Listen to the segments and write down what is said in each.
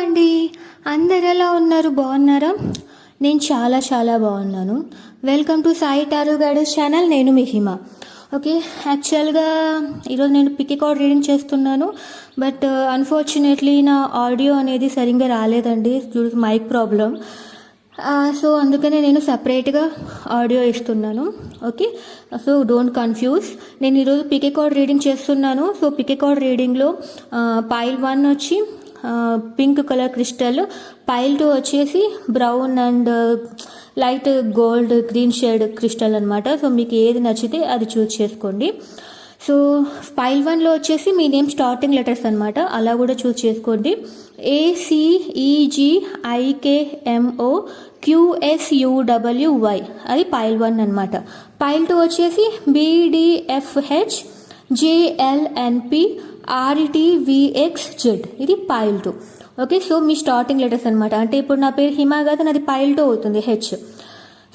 అండి. అందరు ఎలా ఉన్నారు? బాగున్నారా? నేను చాలా చాలా బాగున్నాను. Welcome to Sai tarot guidance channel. నేను మీ హిమ. ఓకే, యాక్చువల్గా ఈరోజు నేను పిక్ కార్డ్ రీడింగ్ చేస్తున్నాను. బట్ అన్ఫార్చునేట్లీ నా ఆడియో అనేది సరిగ్గా రాలేదండి due to mic problem. So అందుకనే నేను సపరేట్గా ఆడియో ఇస్తున్నాను. Okay, so don't confuse. నేను ఈరోజు పిక్ కార్డ్ రీడింగ్ చేస్తున్నాను. సో పిక్ కార్డ్ రీడింగ్లో పైల్ 1 వచ్చి పింక్ కలర్ క్రిస్టల్, పైల్ 2 వచ్చేసి brown and light gold green shade crystal అనమాట. సో మీకు ఏది నచ్చితే అది చూస్ చేసుకోండి. సో పైల్ 1లో వచ్చేసి మీ నేమ్ స్టార్టింగ్ లెటర్స్ అనమాట, అలా కూడా చూస్ చేసుకోండి. ACEGIKMOQSUWY అది పైల్ 1 అనమాట. పైల్ 2 వచ్చేసి BDFHJLNPRTVXZ ఇది పైల్ 2. ఓకే, సో మీ స్టార్టింగ్ లెటర్స్ అనమాట. అంటే ఇప్పుడు నా పేరు హిమా కదా, నాది పైల్ 2 అవుతుంది, హెచ్.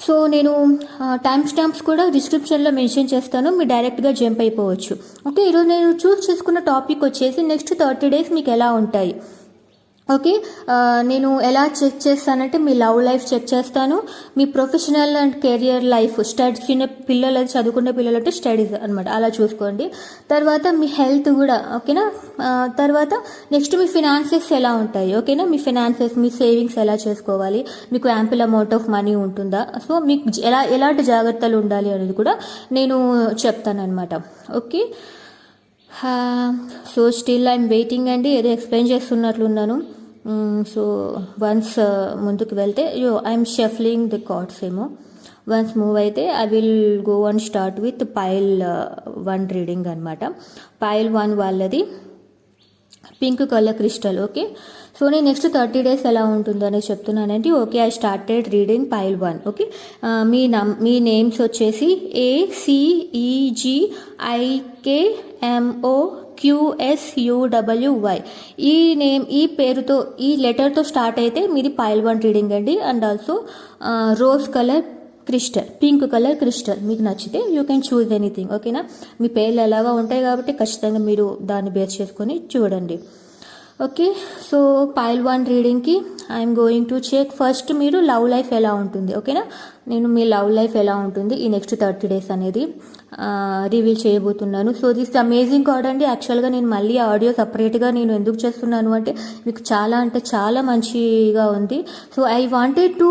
సో నేను టైమ్ స్టాంప్స్ కూడా డిస్క్రిప్షన్లో మెన్షన్ చేస్తాను, మీరు డైరెక్ట్గా జంప్ అయిపోవచ్చు. ఓకే, ఈరోజు నేను చూస్ చేసుకున్న టాపిక్ వచ్చేసి నెక్స్ట్ 30 days మీకు ఎలా ఉంటాయి. ఓకే, నేను ఎలా చెక్ చేస్తానంటే మీ లవ్ లైఫ్ చెక్ చేస్తాను, మీ professional and career life, studies, చిన్న పిల్లలు చదువుకునే పిల్లలు అంటే స్టడీస్ అనమాట, అలా చూసుకోండి. తర్వాత మీ హెల్త్ కూడా, ఓకేనా. తర్వాత నెక్స్ట్ మీ ఫినాన్సెస్ ఎలా ఉంటాయి, ఓకేనా. మీ ఫినాన్సెస్, మీ సేవింగ్స్ ఎలా చేసుకోవాలి, మీకు యాంపుల్ అమౌంట్ ఆఫ్ మనీ ఉంటుందా, సో మీకు ఎలాంటి జాగ్రత్తలు ఉండాలి అనేది కూడా నేను చెప్తాను అనమాట. Okay, so still I'm waiting అండి, ఏదో ఎక్స్ప్లెయిన్ చేస్తున్నట్లున్నాను. సో వన్స్ ముందుకు వెళ్తే ఐఎమ్ షఫ్లింగ్ ది కార్డ్స్ ఏమో. వన్స్ మూవ్ అయితే I will go and start with pile 1 reading అనమాట. పైల్ 1 వాళ్ళది pink colour crystal. Okay, so నేను నెక్స్ట్ 30 days ఎలా ఉంటుందో అనేది చెప్తున్నానండి. Okay, I started reading pile 1. Okay, me names వచ్చేసి ACEGIKMOQSUWY ఈ పేరుతో, ఈ లెటర్తో స్టార్ట్ అయితే మీది పైల్ 1 రీడింగ్ అండి. And also rose colour crystal, pink colour crystal మీకు నచ్చితే యూ కెన్ చూజ్ ఎనీథింగ్. ఓకేనా, మీ పేర్లు ఎలాగా ఉంటాయి కాబట్టి ఖచ్చితంగా మీరు దాన్ని బేస్ చేసుకొని చూడండి. ఓకే, సో పైల్ 1 రీడింగ్కి I'm going to check first మీరు లవ్ లైఫ్ ఎలా ఉంటుంది. ఓకేనా, నేను మీ లవ్ లైఫ్ ఎలా ఉంటుంది ఈ నెక్స్ట్ 30 days అనేది రివీల్ చేయబోతున్నాను. సో దిస్ అమేజింగ్ కార్డ్ అండి. యాక్చువల్గా నేను మళ్ళీ ఆడియో సపరేట్గా నేను ఎందుకు చేస్తున్నాను అంటే మీకు చాలా అంటే చాలా మంచిగా ఉంది. So I wanted to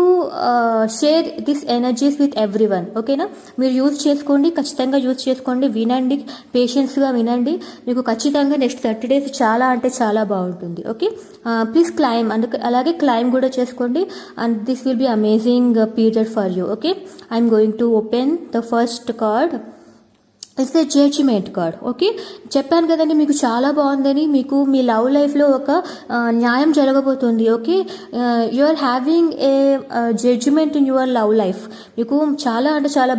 share this energies with every one. ఓకేనా, మీరు యూజ్ చేసుకోండి, ఖచ్చితంగా యూజ్ చేసుకోండి, వినండి, పేషెన్స్గా వినండి, మీకు ఖచ్చితంగా నెక్స్ట్ 30 days చాలా అంటే చాలా బాగుంటుంది. ఓకే, ప్లీజ్ క్లైమ్, అలాగే క్లైమ్ కూడా చేసుకోండి. And this will be amazing period for you. Okay, I'm going to open the first card. It's a judgement card. Okay, చెప్పాను కదండి మీకు చాలా బాగుందని, మీకు మీ లవ్ లైఫ్లో ఒక న్యాయం జరగబోతుంది. Okay, you are having a judgement in your love life, మీకు చాలా అంటే చాలా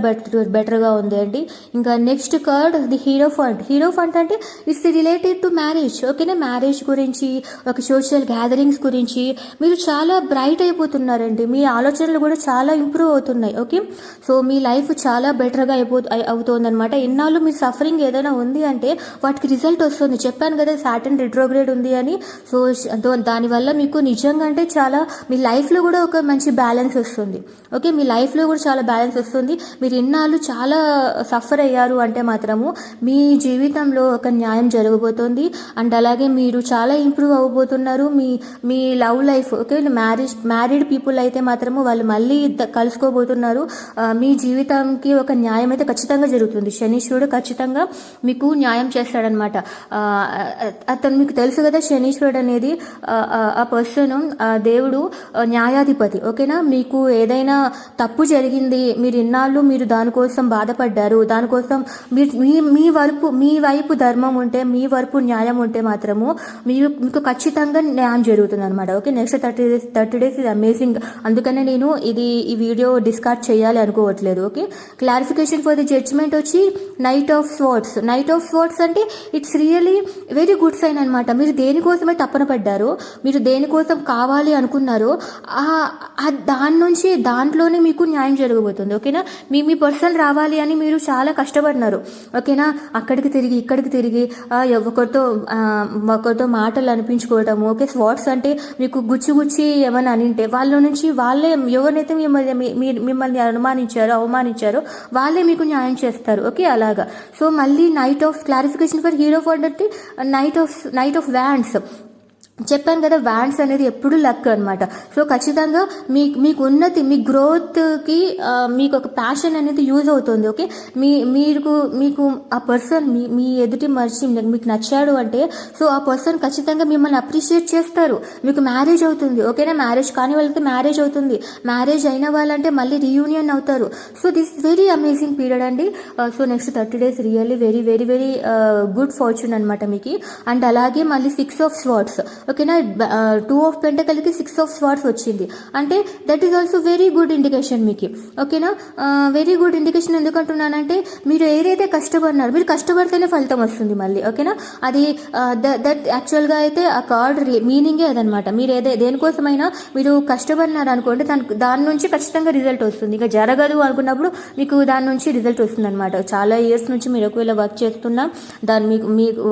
బెటర్గా ఉంది అండి. ఇంకా next card the hierophant. Hierophant అంటే ఇట్స్ రిలేటెడ్ టు మ్యారేజ్. ఓకేనా, మ్యారేజ్ గురించి, ఒక సోషల్ గ్యాదరింగ్స్ గురించి మీరు చాలా బ్రైట్ అయిపోతున్నారండి, మీ ఆలోచనలు కూడా చాలా ఇంప్రూవ్ అవుతున్నాయి. ఓకే, సో మీ లైఫ్ చాలా బెటర్గా అవుతుంది అనమాట. ఎన్నాళ్ళు మీ సఫరింగ్ ఏదైనా ఉంది అంటే వాటికి రిజల్ట్ వస్తుంది. చెప్పాను కదా సాటర్న్ రెట్రోగ్రేడ్ ఉంది అని. సో దానివల్ల మీకు నిజంగా అంటే చాలా మీ లైఫ్లో కూడా ఒక మంచి బ్యాలెన్స్ వస్తుంది. ఓకే, మీ లైఫ్లో కూడా చాలా బ్యాలెన్స్ వస్తుంది. మీరు ఎన్నాళ్ళు చాలా సఫర్ అయ్యారు అంటే మాత్రము మీ జీవితంలో ఒక న్యాయం జరగబోతుంది. అండ్ అలాగే మీరు చాలా ఇంప్రూవ్ అవ్వబోతున్నారు మీ love life. Okay, married people అయితే మాత్రము వాళ్ళు మళ్ళీ కలుసుకోబోతున్నారు. మీ జీవితానికి ఒక న్యాయం అయితే ఖచ్చితంగా జరుగుతుంది. శనీశ్వరుడు ఖచ్చితంగా మీకు న్యాయం చేస్తాడనమాట. అతను మీకు తెలుసు కదా, శనీశ్వరుడు అనేది ఆ పర్సన్, దేవుడు న్యాయాధిపతి. ఓకేనా, మీకు ఏదైనా తప్పు జరిగింది, మీరు ఇన్నాళ్ళు మీరు దానికోసం బాధపడ్డారు, దానికోసం మీ వైపు ధర్మం ఉంటే, మీ వైపు న్యాయం ఉంటే మాత్రము మీకు ఖచ్చితంగా న్యాయం జరుగుతుంది అనమాట. ఓకే, నెక్స్ట్ 30 days ఇది అమేజింగ్. అందుకనే నేను ఈ వీడియో డిస్కార్డ్ చేయాలి అనుకోవట్లేదు. Okay, clarification for the judgement వచ్చి నైట్ ఆఫ్ స్వార్డ్స్ అంటే it's really very good sign అనమాట. మీరు దేనికోసమే తప్పన పడ్డారో, మీరు దేనికోసం కావాలి అనుకున్నారో దాంట్లోనే మీకు న్యాయం జరగబోతుంది. ఓకేనా, మీ పర్సన్ రావాలి అని మీరు చాలా కష్టపడినారు. ఓకేనా, అక్కడికి తిరిగి ఇక్కడికి తిరిగి ఒకరితో మాటలు అనిపించుకోవటము. ఓకే, స్వాట్స్ అంటే మీకు గుచ్చి ఏమైనా అనింటే వాళ్ళ నుంచి వాళ్ళే ఎవరినైతే మిమ్మల్ని అవమానించారో వాళ్ళే మీకు న్యాయం చేస్తారు. ఓకే, అలాగా. సో మళ్ళీ knight of clarification for hero for that knight of wands చెప్పాను కదా, వ్యాండ్స్ అనేది ఎప్పుడు లక్ అనమాట. సో ఖచ్చితంగా మీకు ఉన్నతి, మీ గ్రోత్కి మీకు ఒక ప్యాషన్ అనేది యూజ్ అవుతుంది. ఓకే, మీకు ఆ పర్సన్ మీ ఎదుటి మనిషి మీకు నచ్చాడు అంటే సో ఆ పర్సన్ ఖచ్చితంగా మిమ్మల్ని అప్రిషియేట్ చేస్తారు. మీకు మ్యారేజ్ అవుతుంది. ఓకేనా, మ్యారేజ్ కాని వాళ్ళకి మ్యారేజ్ అవుతుంది. మ్యారేజ్ అయిన వాళ్ళంటే మళ్ళీ రీయూనియన్ అవుతారు. So this very amazing period అండి. So next 30 days really very very very good fortune అనమాట మీకు. అండ్ అలాగే మళ్ళీ 6 of Swords. ఓకేనా, 2 of Pentacles 6 of Swords వచ్చింది అంటే that is also very good indication మీకు. ఓకేనా, వెరీ గుడ్ ఇండికేషన్. ఎందుకంటున్నానంటే మీరు ఏదైతే కష్టపడినారో, మీరు కష్టపడితేనే ఫలితం వస్తుంది మళ్ళీ. ఓకేనా, అది దట్ యాక్చువల్గా అయితే ఆ కార్డ్ మీనింగే అదనమాట. మీరు దేనికోసమైనా మీరు కష్టపడినారు అనుకోండి, దాని నుంచి ఖచ్చితంగా రిజల్ట్ వస్తుంది. ఇక జరగదు అనుకున్నప్పుడు మీకు దాని నుంచి రిజల్ట్ వస్తుంది అనమాట. చాలా ఇయర్స్ నుంచి మీరు ఒకవేళ వర్క్ చేస్తున్నా మీకు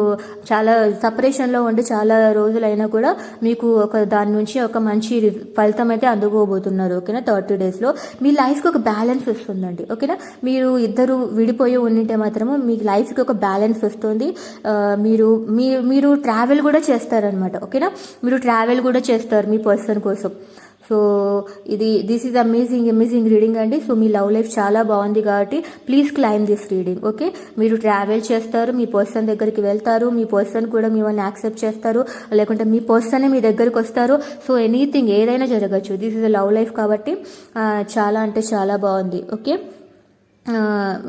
చాలా సపరేషన్లో ఉండి చాలా రోజులైనా కూడా మీకు దాని నుంచి ఒక మంచి ఫలితం అయితే అందుకోబోతున్నారు. ఓకేనా, 30 daysలో మీ లైఫ్కి ఒక బ్యాలెన్స్ వస్తుందండి. ఓకేనా, మీరు ఇద్దరు విడిపోయి ఉండింటే మాత్రము మీ లైఫ్కి ఒక బ్యాలెన్స్ వస్తుంది. మీరు ట్రావెల్ కూడా చేస్తారనమాట. ఓకేనా, మీరు ట్రావెల్ కూడా చేస్తారు మీ పర్సన్ కోసం. So this is amazing reading అండి. సో మీ లవ్ లైఫ్ చాలా బాగుంది కాబట్టి please claim this reading. Okay, మీరు ట్రావెల్ చేస్తారు, మీ పర్సన్ దగ్గరికి వెళ్తారు, మీ పర్సన్ కూడా మిమ్మల్ని యాక్సెప్ట్ చేస్తారు, లేకుంటే మీ పర్సనే మీ దగ్గరికి వస్తారు. సో ఎనీథింగ్ ఏదైనా జరగచ్చు. This is a love life కాబట్టి చాలా అంటే చాలా బాగుంది. ఓకే,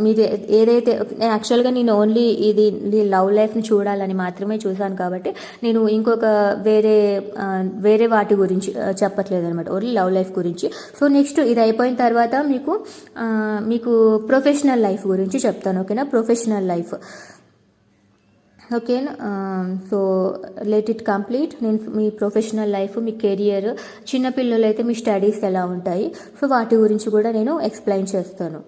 మీరు ఏదైతే యాక్చువల్గా నేను ఓన్లీ ఇది లవ్ లైఫ్ని చూడాలని మాత్రమే చూశాను కాబట్టి నేను ఇంకొక వేరే వాటి గురించి చెప్పట్లేదు అనమాట, ఓన్లీ లవ్ లైఫ్ గురించి. సో నెక్స్ట్ ఇది అయిపోయిన తర్వాత మీకు ప్రొఫెషనల్ లైఫ్ గురించి చెప్తాను. ఓకేనా, ప్రొఫెషనల్ లైఫ్. ఓకేనా, సో లెట్ ఇట్ కంప్లీట్. నేను మీ ప్రొఫెషనల్ లైఫ్, మీ కెరియర్, చిన్నపిల్లలు అయితే మీ స్టడీస్ ఎలా ఉంటాయి, సో వాటి గురించి కూడా నేను ఎక్స్ప్లెయిన్ చేస్తాను.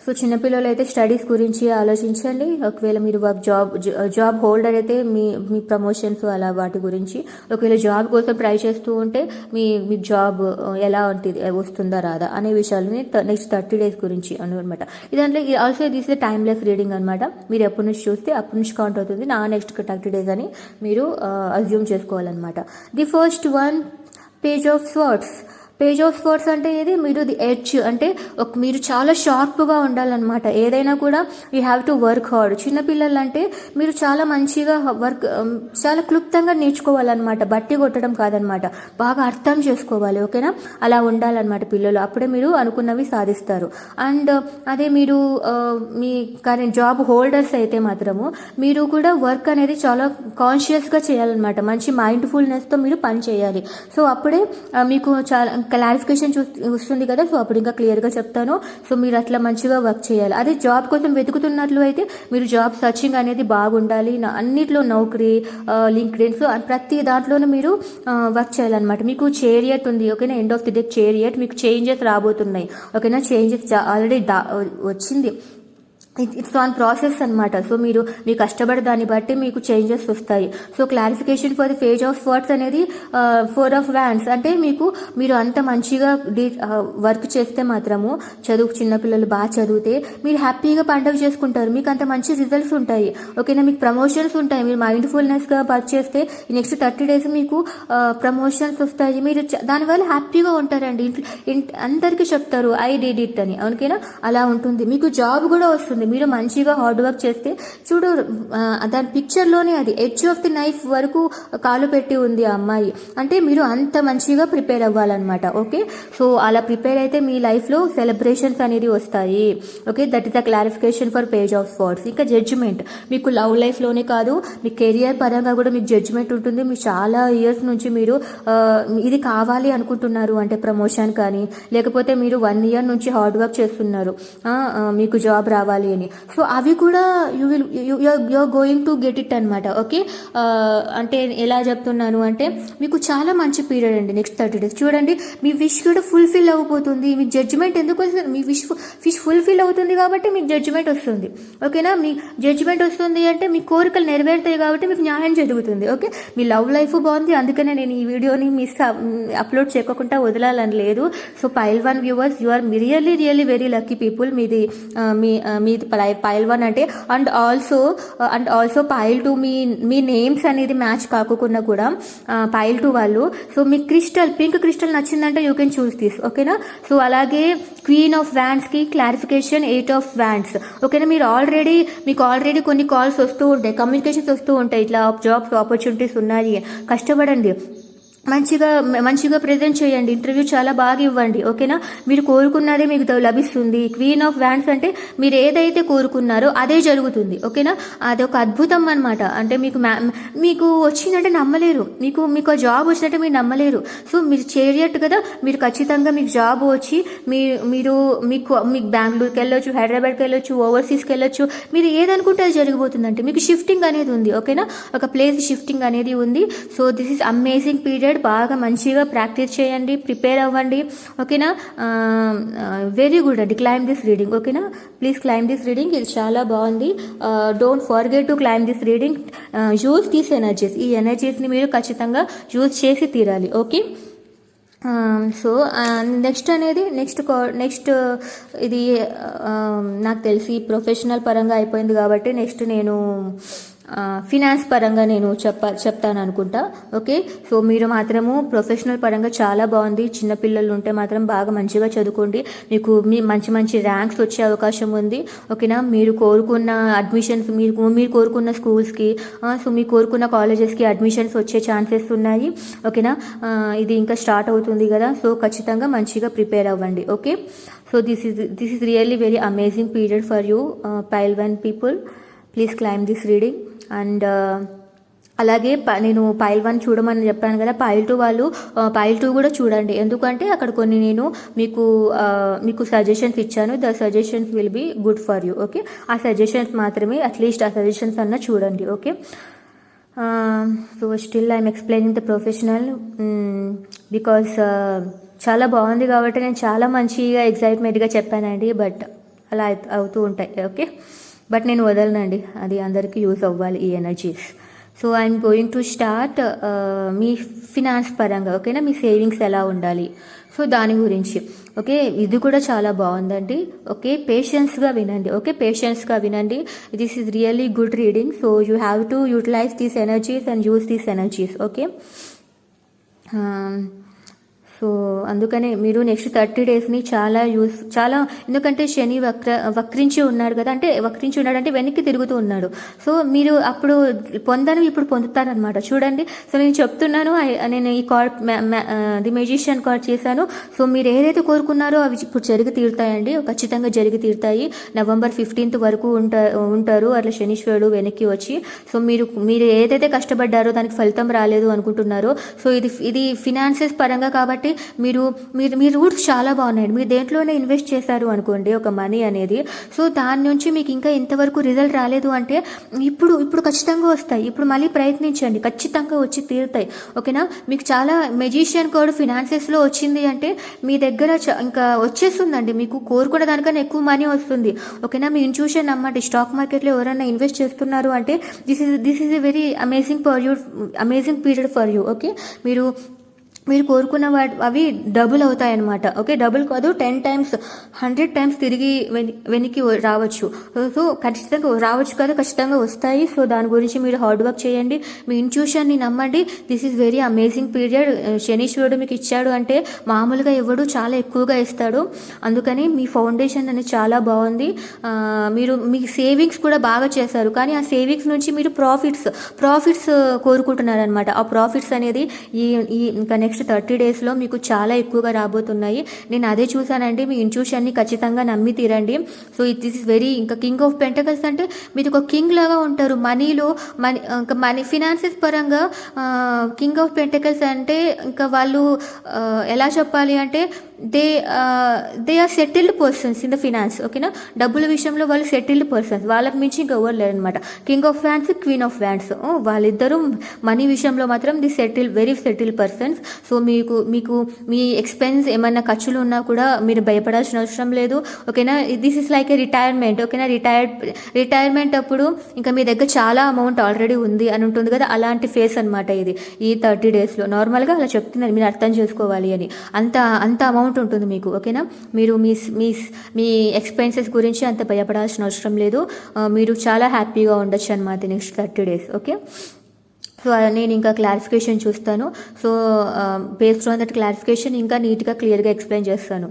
సో చిన్నపిల్లలు అయితే స్టడీస్ గురించి ఆలోచించండి. ఒకవేళ మీరు జాబ్ హోల్డర్ అయితే మీ ప్రమోషన్స్ అలా వాటి గురించి, ఒకవేళ జాబ్ కోసం ట్రై చేస్తూ ఉంటే మీ జాబ్ ఎలా వస్తుందా రాదా అనే విషయాలని నెక్స్ట్ 30 days గురించి అనమాట. ఇదంటే also this is timeless reading అనమాట. మీరు ఎప్పటి నుంచి చూస్తే అప్పటి నుంచి కౌంట్ అవుతుంది. నెక్స్ట్ 30 days అని మీరు అజ్యూమ్ చేసుకోవాలన్నమాట. The first one page of swords. Page of swords అంటే ఏది, మీరు ది ఎడ్జ్ అంటే మీరు చాలా షార్ప్గా ఉండాలన్నమాట. ఏదైనా కూడా you have to work hard. చిన్నపిల్లలు అంటే మీరు చాలా మంచిగా చాలా క్లుప్తంగా నేర్చుకోవాలన్నమాట. బట్టి కొట్టడం కాదనమాట, బాగా అర్థం చేసుకోవాలి. ఓకేనా, అలా ఉండాలన్నమాట పిల్లలు. అప్పుడే మీరు అనుకున్నవి సాధిస్తారు. అండ్ అదే మీరు మీ కరెంట్ జాబ్ హోల్డర్స్ అయితే మాత్రము మీరు కూడా వర్క్ అనేది చాలా కాన్షియస్గా చేయాలన్నమాట. మంచి మైండ్ఫుల్నెస్తో మీరు పని చేయాలి. సో అప్పుడే మీకు చాలా క్లారిఫికేషన్ వస్తుంది కదా. సో అప్పుడు ఇంకా క్లియర్గా చెప్తాను. సో మీరు అట్లా మంచిగా వర్క్ చేయాలి. అదే జాబ్ కోసం వెతుకుతున్నట్లు అయితే మీరు జాబ్ సర్చింగ్ అనేది బాగుండాలి. అన్నిట్లో నౌకరీ, లింక్డ్ఇన్, సో ప్రతి దాంట్లోనూ మీరు వర్క్ చేయాలన్నమాట. మీకు చేరియట్ ఉంది. ఓకేనా, ఎండ్ ఆఫ్ ది డే చేరియట్, మీకు చేంజెస్ రాబోతున్నాయి. ఓకేనా, చేంజెస్ ఆల్రెడీ వచ్చింది. ఇట్స్ ఆన్ ప్రాసెస్ అనమాట. సో మీరు కష్టపడే దాన్ని బట్టి మీకు చేంజెస్ వస్తాయి. So clarification for the page of swords అనేది 4 of Wands అంటే మీరు అంత మంచిగా వర్క్ చేస్తే మాత్రము చిన్నపిల్లలు బాగా చదివితే మీరు హ్యాపీగా పండుగ చేసుకుంటారు. మీకు అంత మంచి రిజల్ట్స్ ఉంటాయి. ఓకేనా, మీకు ప్రమోషన్స్ ఉంటాయి. మీరు మైండ్ఫుల్నెస్గా వర్క్ చేస్తే నెక్స్ట్ 30 days మీకు ప్రమోషన్స్ వస్తాయి. మీరు దానివల్ల హ్యాపీగా ఉంటారండి. అందరికీ చెప్తారు ఐ డిడ్ ఇట్ అని. ఓకేనా, అలా ఉంటుంది. మీకు జాబ్ కూడా వస్తుంది. వస్తుంది. మీరు మంచిగా హార్డ్ వర్క్ చేస్తే చూడు, దాని పిక్చర్లోనే అది ఎడ్జ్ ఆఫ్ ది నైఫ్ వరకు కాలు పెట్టి ఉంది ఆ అమ్మాయి. అంటే మీరు అంత మంచిగా ప్రిపేర్ అవ్వాలన్నమాట. ఓకే, సో అలా ప్రిపేర్ అయితే మీ లైఫ్లో సెలబ్రేషన్స్ అనేది వస్తాయి. Okay, that is the clarification for page of swords. ఇంకా జడ్జిమెంట్, మీకు లవ్ లైఫ్లోనే కాదు, మీ కెరియర్ పరంగా కూడా మీకు జడ్జిమెంట్ ఉంటుంది. మీరు చాలా ఇయర్స్ నుంచి మీరు ఇది కావాలి అనుకుంటున్నారు, అంటే ప్రమోషన్ కానీ, లేకపోతే మీరు 1 year నుంచి హార్డ్ వర్క్ చేస్తున్నారు మీకు జాబ్ రావాలి అని. సో అవి కూడా you're going to get it అనమాట. ఓకే, అంటే ఎలా చెప్తున్నాను అంటే మీకు చాలా మంచి పీరియడ్ అండి నెక్స్ట్ 30 days. చూడండి, మీ విష్ కూడా ఫుల్ఫిల్ అయిపోతుంది. మీకు జడ్జిమెంట్ ఎందుకు వస్తుంది? మీ విష్ ఫుల్ఫిల్ అవుతుంది కాబట్టి మీకు జడ్జిమెంట్ వస్తుంది. ఓకేనా, మీ జడ్జిమెంట్ వస్తుంది అంటే మీ కోరికలు నెరవేరుతాయి కాబట్టి మీకు న్యాయం జరుగుతుంది. ఓకే, మీ లవ్ లైఫ్ బాగుంది, అందుకనే నేను ఈ వీడియోని అప్లోడ్ చేయకుండా వదలాలని లేదు. So pile 1 viewers, you are really really very lucky people. మీది పైల్ 1 అంటే అండ్ ఆల్సో పైల్ 2 మీ నేమ్స్ అనేది మ్యాచ్ కాకుండా కూడా పైల్ 2 వాళ్ళు, సో మీ పింక్ క్రిస్టల్ నచ్చిందంటే యూ కెన్ చూస్ దిస్. ఓకేనా, సో అలాగే క్వీన్ ఆఫ్ వ్యాండ్స్ కి క్లారిఫికేషన్ 8 of Wands. ఓకేనా, మీకు ఆల్రెడీ కొన్ని కాల్స్ వస్తూ ఉంటాయి, కమ్యూనికేషన్స్ వస్తూ ఉంటాయి, ఇట్లా జాబ్స్ ఆపర్చునిటీస్ ఉన్నాయి, కష్టపడండి, మంచిగా ప్రెజెంట్ చేయండి, ఇంటర్వ్యూ చాలా బాగా ఇవ్వండి. ఓకేనా, మీరు కోరుకున్నదే మీకు లభిస్తుంది. క్వీన్ ఆఫ్ వ్యాండ్స్ అంటే మీరు ఏదైతే కోరుకున్నారో అదే జరుగుతుంది. ఓకేనా, అదొక అద్భుతం అనమాట. అంటే మీకు వచ్చిందంటే నమ్మలేరు, మీకు ఆ జాబ్ వచ్చినట్టే మీరు నమ్మలేరు. సో మీరు చేరియట్ కదా, మీరు ఖచ్చితంగా మీకు జాబ్ వచ్చి మీకు బెంగళూరుకి వెళ్ళొచ్చు, హైదరాబాద్కి వెళ్ళొచ్చు, ఓవర్సీస్కి వెళ్ళొచ్చు, మీరు ఏదనుకుంటే అది జరిగిపోతుందంటే మీకు షిఫ్టింగ్ అనేది ఉంది. ఓకేనా, ఒక ప్లేస్ షిఫ్టింగ్ అనేది ఉంది. So this is amazing period. బాగా మంచిగా ప్రాక్టీస్ చేయండి, ప్రిపేర్ అవ్వండి. ఓకేనా, వెరీ గుడ్ అండి. Claim this reading. ఓకేనా, ప్లీజ్ క్లైమ్ దిస్ రీడింగ్, ఇది చాలా బాగుంది. Don't forget to claim this reading. Use these energies, ఈ ఎనర్జీస్ని మీరు ఖచ్చితంగా యూజ్ చేసి తీరాలి. ఓకే, సో నెక్స్ట్ ఇది నాకు తెలిసి ప్రొఫెషనల్ పరంగా అయిపోయింది కాబట్టి నెక్స్ట్ నేను ఫినాన్స్ పరంగా నేను చెప్తాను అనుకుంటా. ఓకే, సో మీరు మాత్రము ప్రొఫెషనల్ పరంగా చాలా బాగుంది. చిన్నపిల్లలు ఉంటే మాత్రం బాగా మంచిగా చదువుకోండి, మీకు మంచి ర్యాంక్స్ వచ్చే అవకాశం ఉంది. ఓకేనా, మీరు కోరుకున్న అడ్మిషన్స్, మీరు కోరుకున్న స్కూల్స్కి, సో మీరు కోరుకున్న కాలేజెస్కి అడ్మిషన్స్ వచ్చే ఛాన్సెస్ ఉన్నాయి. ఓకేనా, ఇది ఇంకా స్టార్ట్ అవుతుంది కదా, సో ఖచ్చితంగా మంచిగా ప్రిపేర్ అవ్వండి. Okay, so this is really very amazing period for you pile 1 people. Please claim this reading. And అలాగే నేను పైల్ 1 చూడమని చెప్పాను కదా, పైల్ 2 వాళ్ళు పైల్ 2 కూడా చూడండి. ఎందుకంటే అక్కడ కొన్ని నేను మీకు సజెషన్స్ ఇచ్చాను. The suggestions will be good for you. Okay, ఆ సజెషన్స్ మాత్రమే, అట్లీస్ట్ ఆ సజెషన్స్ అన్న చూడండి. Okay, so still I'm explaining the professional because చాలా బాగుంది కాబట్టి నేను చాలా మంచిగా ఎగ్జైట్మెంట్గా చెప్పానండి. బట్ అలా అవుతూ ఉంటాయి. ఓకే, బట్ నేను వదలనండి, అది అందరికీ యూజ్ అవ్వాలి ఈ energies. So I'm going to start me finance పరంగా. ఓకేనా, మీ సేవింగ్స్ ఎలా ఉండాలి, సో దాని గురించి. ఓకే, ఇది కూడా చాలా బాగుందండి. ఓకే, పేషెన్స్గా వినండి. ఓకే, పేషెన్స్గా వినండి. This is really good reading. So you have to utilise these energies and use these energies. Okay, so అందుకనే మీరు నెక్స్ట్ 30 daysని చాలా ఎందుకంటే శని వక్రించి ఉన్నాడు కదా, అంటే వక్రించి ఉన్నాడు అంటే వెనక్కి తిరుగుతూ ఉన్నాడు. సో మీరు అప్పుడు ఇప్పుడు పొందుతారనమాట. చూడండి, సో నేను చెప్తున్నాను, నేను ఈ కార్డ్ ది మెజిషియన్ కార్డ్ చేశాను. సో మీరు ఏదైతే కోరుకున్నారో అవి ఇప్పుడు జరిగి తీరుతాయండి, ఖచ్చితంగా జరిగి తీరుతాయి. November 15th వరకు ఉంటారు అట్లా శనీశ్వరుడు వెనక్కి వచ్చి. సో మీరు ఏదైతే కష్టపడ్డారో దానికి ఫలితం రాలేదు అనుకుంటున్నారో, సో ఇది ఫినాన్సెస్ పరంగా కాబట్టి మీ రూట్స్ చాలా బాగున్నాయండి. మీరు దేంట్లోనే ఇన్వెస్ట్ చేశారు అనుకోండి ఒక మనీ అనేది, సో దాని నుంచి మీకు ఇంకా ఇంతవరకు రిజల్ట్ రాలేదు అంటే ఇప్పుడు ఖచ్చితంగా వస్తాయి. ఇప్పుడు మళ్ళీ ప్రయత్నించండి, ఖచ్చితంగా వచ్చి తీరుతాయి. ఓకేనా, మీకు చాలా మెజిషియన్ కోడ్ ఫినాన్సెస్లో వచ్చింది అంటే మీ దగ్గర ఇంకా వచ్చేస్తుందండి, మీకు కోరుకున్న దానికన్నా ఎక్కువ మనీ వస్తుంది. ఓకేనా, మీ ఇన్ట్యూషన్ అన్నమాట. స్టాక్ మార్కెట్లో ఎవరైనా ఇన్వెస్ట్ చేస్తున్నారు అంటే this is a very amazing period for you. Okay, మీరు మీరు కోరుకున్న అవి డబుల్ అవుతాయి అనమాట. ఓకే, డబుల్ కాదు 10 టైమ్స్ 100 టైమ్స్ తిరిగి వెనక్కి రావచ్చు. సో ఖచ్చితంగా రావచ్చు కదా, ఖచ్చితంగా వస్తాయి. సో దాని గురించి మీరు హార్డ్ వర్క్ చేయండి, మీ ఇంట్యూషన్ని నమ్మండి. This is very amazing period. శనీశ్వరుడు మీకు ఇచ్చాడు అంటే మామూలుగా ఇవ్వడు, చాలా ఎక్కువగా ఇస్తాడు. అందుకని మీ ఫౌండేషన్ అనేది చాలా బాగుంది. మీరు మీ సేవింగ్స్ కూడా బాగా చేశారు, కానీ ఆ సేవింగ్స్ నుంచి మీరు ప్రాఫిట్స్ కోరుకుంటున్నారనమాట. ఆ ప్రాఫిట్స్ అనేది ఈ ఇంకా నెక్స్ట్ 30 డేస్లో మీకు చాలా ఎక్కువగా రాబోతున్నాయి. నేను అదే చూసానండి. మీ ఇంట్యూషన్ని ఖచ్చితంగా నమ్మి తీరండి. సో దిస్ ఇస్ వెరీ, ఇంకా కింగ్ ఆఫ్ పెంటకల్స్ అంటే మీరు ఒక కింగ్ లాగా ఉంటారు మనీలో. ఇంకా మనీ ఫినాన్సెస్ పరంగా కింగ్ ఆఫ్ పెంటకల్స్ అంటే ఇంకా వాళ్ళు ఎలా చెప్పాలి అంటే they are settled persons in the finance. ఓకేనా, డబ్బుల విషయంలో వాళ్ళు సెటిల్డ్ పర్సన్స్, వాళ్ళకి మించి ఇంకా ఎవరు లేరనమాట. King of wands, queen of wands, వాళ్ళిద్దరూ మనీ విషయంలో మాత్రం వెరీ సెటిల్డ్ పర్సన్స్. సో మీకు మీ ఎక్స్పెన్స్ ఏమన్నా ఖర్చులు ఉన్నా కూడా మీరు భయపడాల్సిన అవసరం లేదు. ఓకేనా, this is like A retirement. ఓకేనా, రిటైర్మెంట్ అప్పుడు ఇంకా మీ దగ్గర చాలా అమౌంట్ ఆల్రెడీ ఉంది అని ఉంటుంది కదా, అలాంటి ఫేస్ అనమాట ఇది ఈ 30 డేస్లో. నార్మల్గా అలా చెప్తున్నారు, మీరు అర్థం చేసుకోవాలి అని. అంత అమౌంట్ ఉంటుంది మీకు. ఓకేనా, మీరు మీ ఎక్స్పెన్సెస్ గురించి అంత భయపడాల్సిన అవసరం లేదు. మీరు చాలా హ్యాపీగా ఉండొచ్చు అనమాట నెక్స్ట్ 30 డేస్. ఓకే, సో నేను ఇంకా క్లారిఫికేషన్ చూస్తాను. So based on that clarification ఇంకా నీట్గా క్లియర్గా ఎక్స్ప్లెయిన్ చేస్తాను.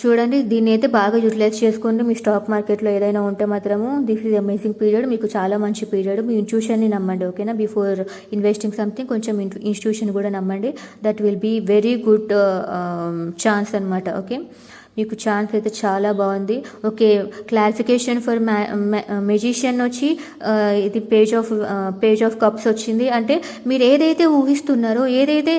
చూడండి, దీన్ని అయితే బాగా యూటిలైజ్ చేసుకోండి. మీ స్టాక్ మార్కెట్లో ఏదైనా ఉంటే మాత్రము దిస్ ఈజ్ అమేజింగ్ పీరియడ్, మీకు చాలా మంచి పీరియడ్. మీ ఇన్స్టిట్యూషన్ని నమ్మండి. ఓకేనా, బిఫోర్ ఇన్వెస్టింగ్ సంథింగ్ కొంచెం ఇన్స్టిట్యూషన్ కూడా నమ్మండి. That will be very good chance అనమాట. ఓకే, మీకు ఛాన్స్ అయితే చాలా బాగుంది. ఓకే, క్లారిఫికేషన్ ఫర్ మెజిషియన్ వచ్చి ఇది పేజ్ ఆఫ్ కప్స్ వచ్చింది. అంటే మీరు ఏదైతే ఊహిస్తున్నారో, ఏదైతే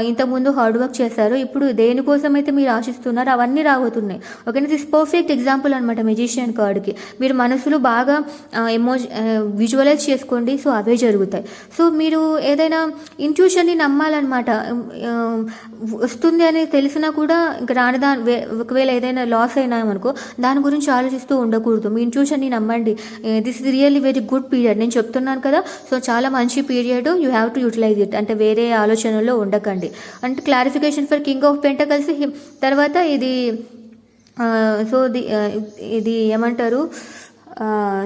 ఇంతకుముందు హార్డ్ వర్క్ చేశారో, ఇప్పుడు దేనికోసం అయితే మీరు ఆశిస్తున్నారో అవన్నీ రాబోతున్నాయి. ఓకేనా, దిస్ పర్ఫెక్ట్ ఎగ్జాంపుల్ అనమాట మెజిషియన్ కార్డ్కి. మీరు మనసులో బాగా విజువలైజ్ చేసుకోండి, సో అవే జరుగుతాయి. సో మీరు ఏదైనా ఇంట్యూషన్ని నమ్మాలన్నమాట. వస్తుంది అని తెలిసినా కూడా ఇంకా ఒకవేళ ఏదైనా లాస్ అయినామనుకో దాని గురించి ఆలోచిస్తూ ఉండకూడదు. మీ ఇంట్యూషన్ని నమ్మండి. This is really very good period. నేను చెప్తున్నాను కదా, సో చాలా మంచి period. You have to utilise it. అంటే వేరే ఆలోచనలో ఉండకండి. అంటే clarification for king of pentacles తర్వాత ఇది ఇది ఏమంటారు,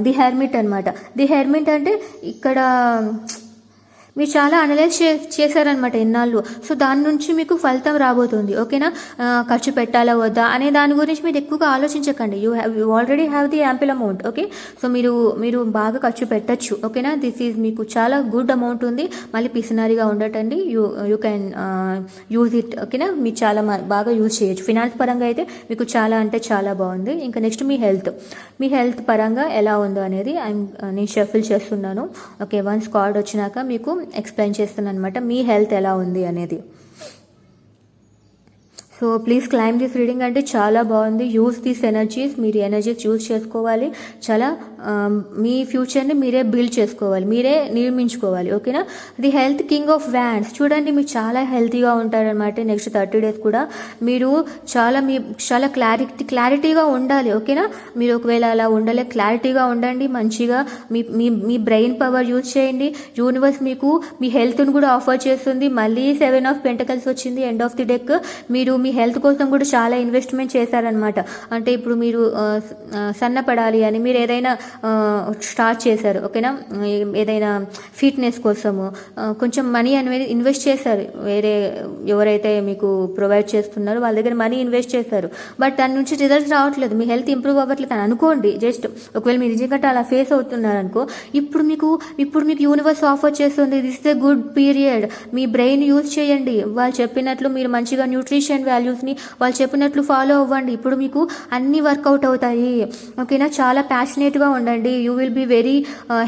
ది హెర్మిట్ అనమాట. ది హెర్మిట్ అంటే ఇక్కడ మీరు చాలా అనలైజ్ చేశారనమాట ఇన్నాళ్ళు. సో దాని నుంచి మీకు ఫలితం రాబోతుంది. ఓకేనా, ఖర్చు పెట్టాలా వద్దా అనే దాని గురించి మీరు ఎక్కువగా ఆలోచించకండి. You already have the ample amount. Okay, so మీరు బాగా ఖర్చు పెట్టచ్చు. ఓకేనా, దిస్ ఈజ్ మీకు చాలా గుడ్ అమౌంట్ ఉంది. మళ్ళీ పిసినారిగా ఉండటండి. You can use it. ఓకేనా, మీరు చాలా బాగా యూజ్ చేయొచ్చు. ఫినాన్స్ పరంగా అయితే మీకు చాలా అంటే చాలా బాగుంది. ఇంకా నెక్స్ట్ మీ హెల్త్ పరంగా ఎలా ఉందో అనేది నేను షఫిల్ చేస్తున్నాను. ఓకే, వన్స్ కార్డ్ వచ్చినాక మీకు ఎక్స్ప్లెయిన్ చేస్తున్నాను అనమాట మీ హెల్త్ ఎలా ఉంది అనేది. So please claim this reading. అంటే చాలా బాగుంది. Use this energies. మీరు ఎనర్జీస్ యూజ్ చేసుకోవాలి. చాలా మీ ఫ్యూచర్ని మీరే బిల్డ్ చేసుకోవాలి, మీరే నిర్మించుకోవాలి. ఓకేనా, the health king of wands. చూడండి, మీరు చాలా హెల్తీగా ఉంటారనమాట నెక్స్ట్ 30 డేస్ కూడా. మీరు చాలా క్లారిటీగా ఉండాలి. ఓకేనా, మీరు ఒకవేళ అలా ఉండలే, క్లారిటీగా ఉండండి. మంచిగా మీ బ్రెయిన్ పవర్ యూజ్ చేయండి. యూనివర్స్ మీకు మీ హెల్త్ను కూడా ఆఫర్ చేస్తుంది. మళ్ళీ 7 ఆఫ్ పెంటకల్స్ వచ్చింది ఎండ్ ఆఫ్ ది డెక్. మీరు మీ హెల్త్ కోసం కూడా చాలా ఇన్వెస్ట్మెంట్ చేశారనమాట. అంటే ఇప్పుడు మీరు సన్నపడాలి అని మీరు ఏదైనా స్టార్ట్ చేశారు. ఓకేనా, ఏదైనా ఫిట్నెస్ కోసము కొంచెం మనీ అనేది ఇన్వెస్ట్ చేశారు. వేరే ఎవరైతే మీకు ప్రొవైడ్ చేస్తున్నారో వాళ్ళ దగ్గర మనీ ఇన్వెస్ట్ చేశారు. బట్ దాని నుంచి రిజల్ట్స్ రావట్లేదు, మీ హెల్త్ ఇంప్రూవ్ అవ్వట్లేదు అని అనుకోండి. జస్ట్ ఒకవేళ మీరు నిజంగా అలా ఫేస్ అవుతున్నారనుకో, ఇప్పుడు మీకు యూనివర్స్ ఆఫర్ చేస్తుంది. This is a good period. Me brain use చేయండి. వాళ్ళు చెప్పినట్లు మీరు మంచిగా న్యూట్రిషన్ వాల్యూస్ని వాళ్ళు చెప్పినట్లు ఫాలో అవ్వండి. ఇప్పుడు మీకు అన్నీ వర్కౌట్ అవుతాయి. ఓకేనా, చాలా ప్యాషనేట్గా ఉండండి. You will be very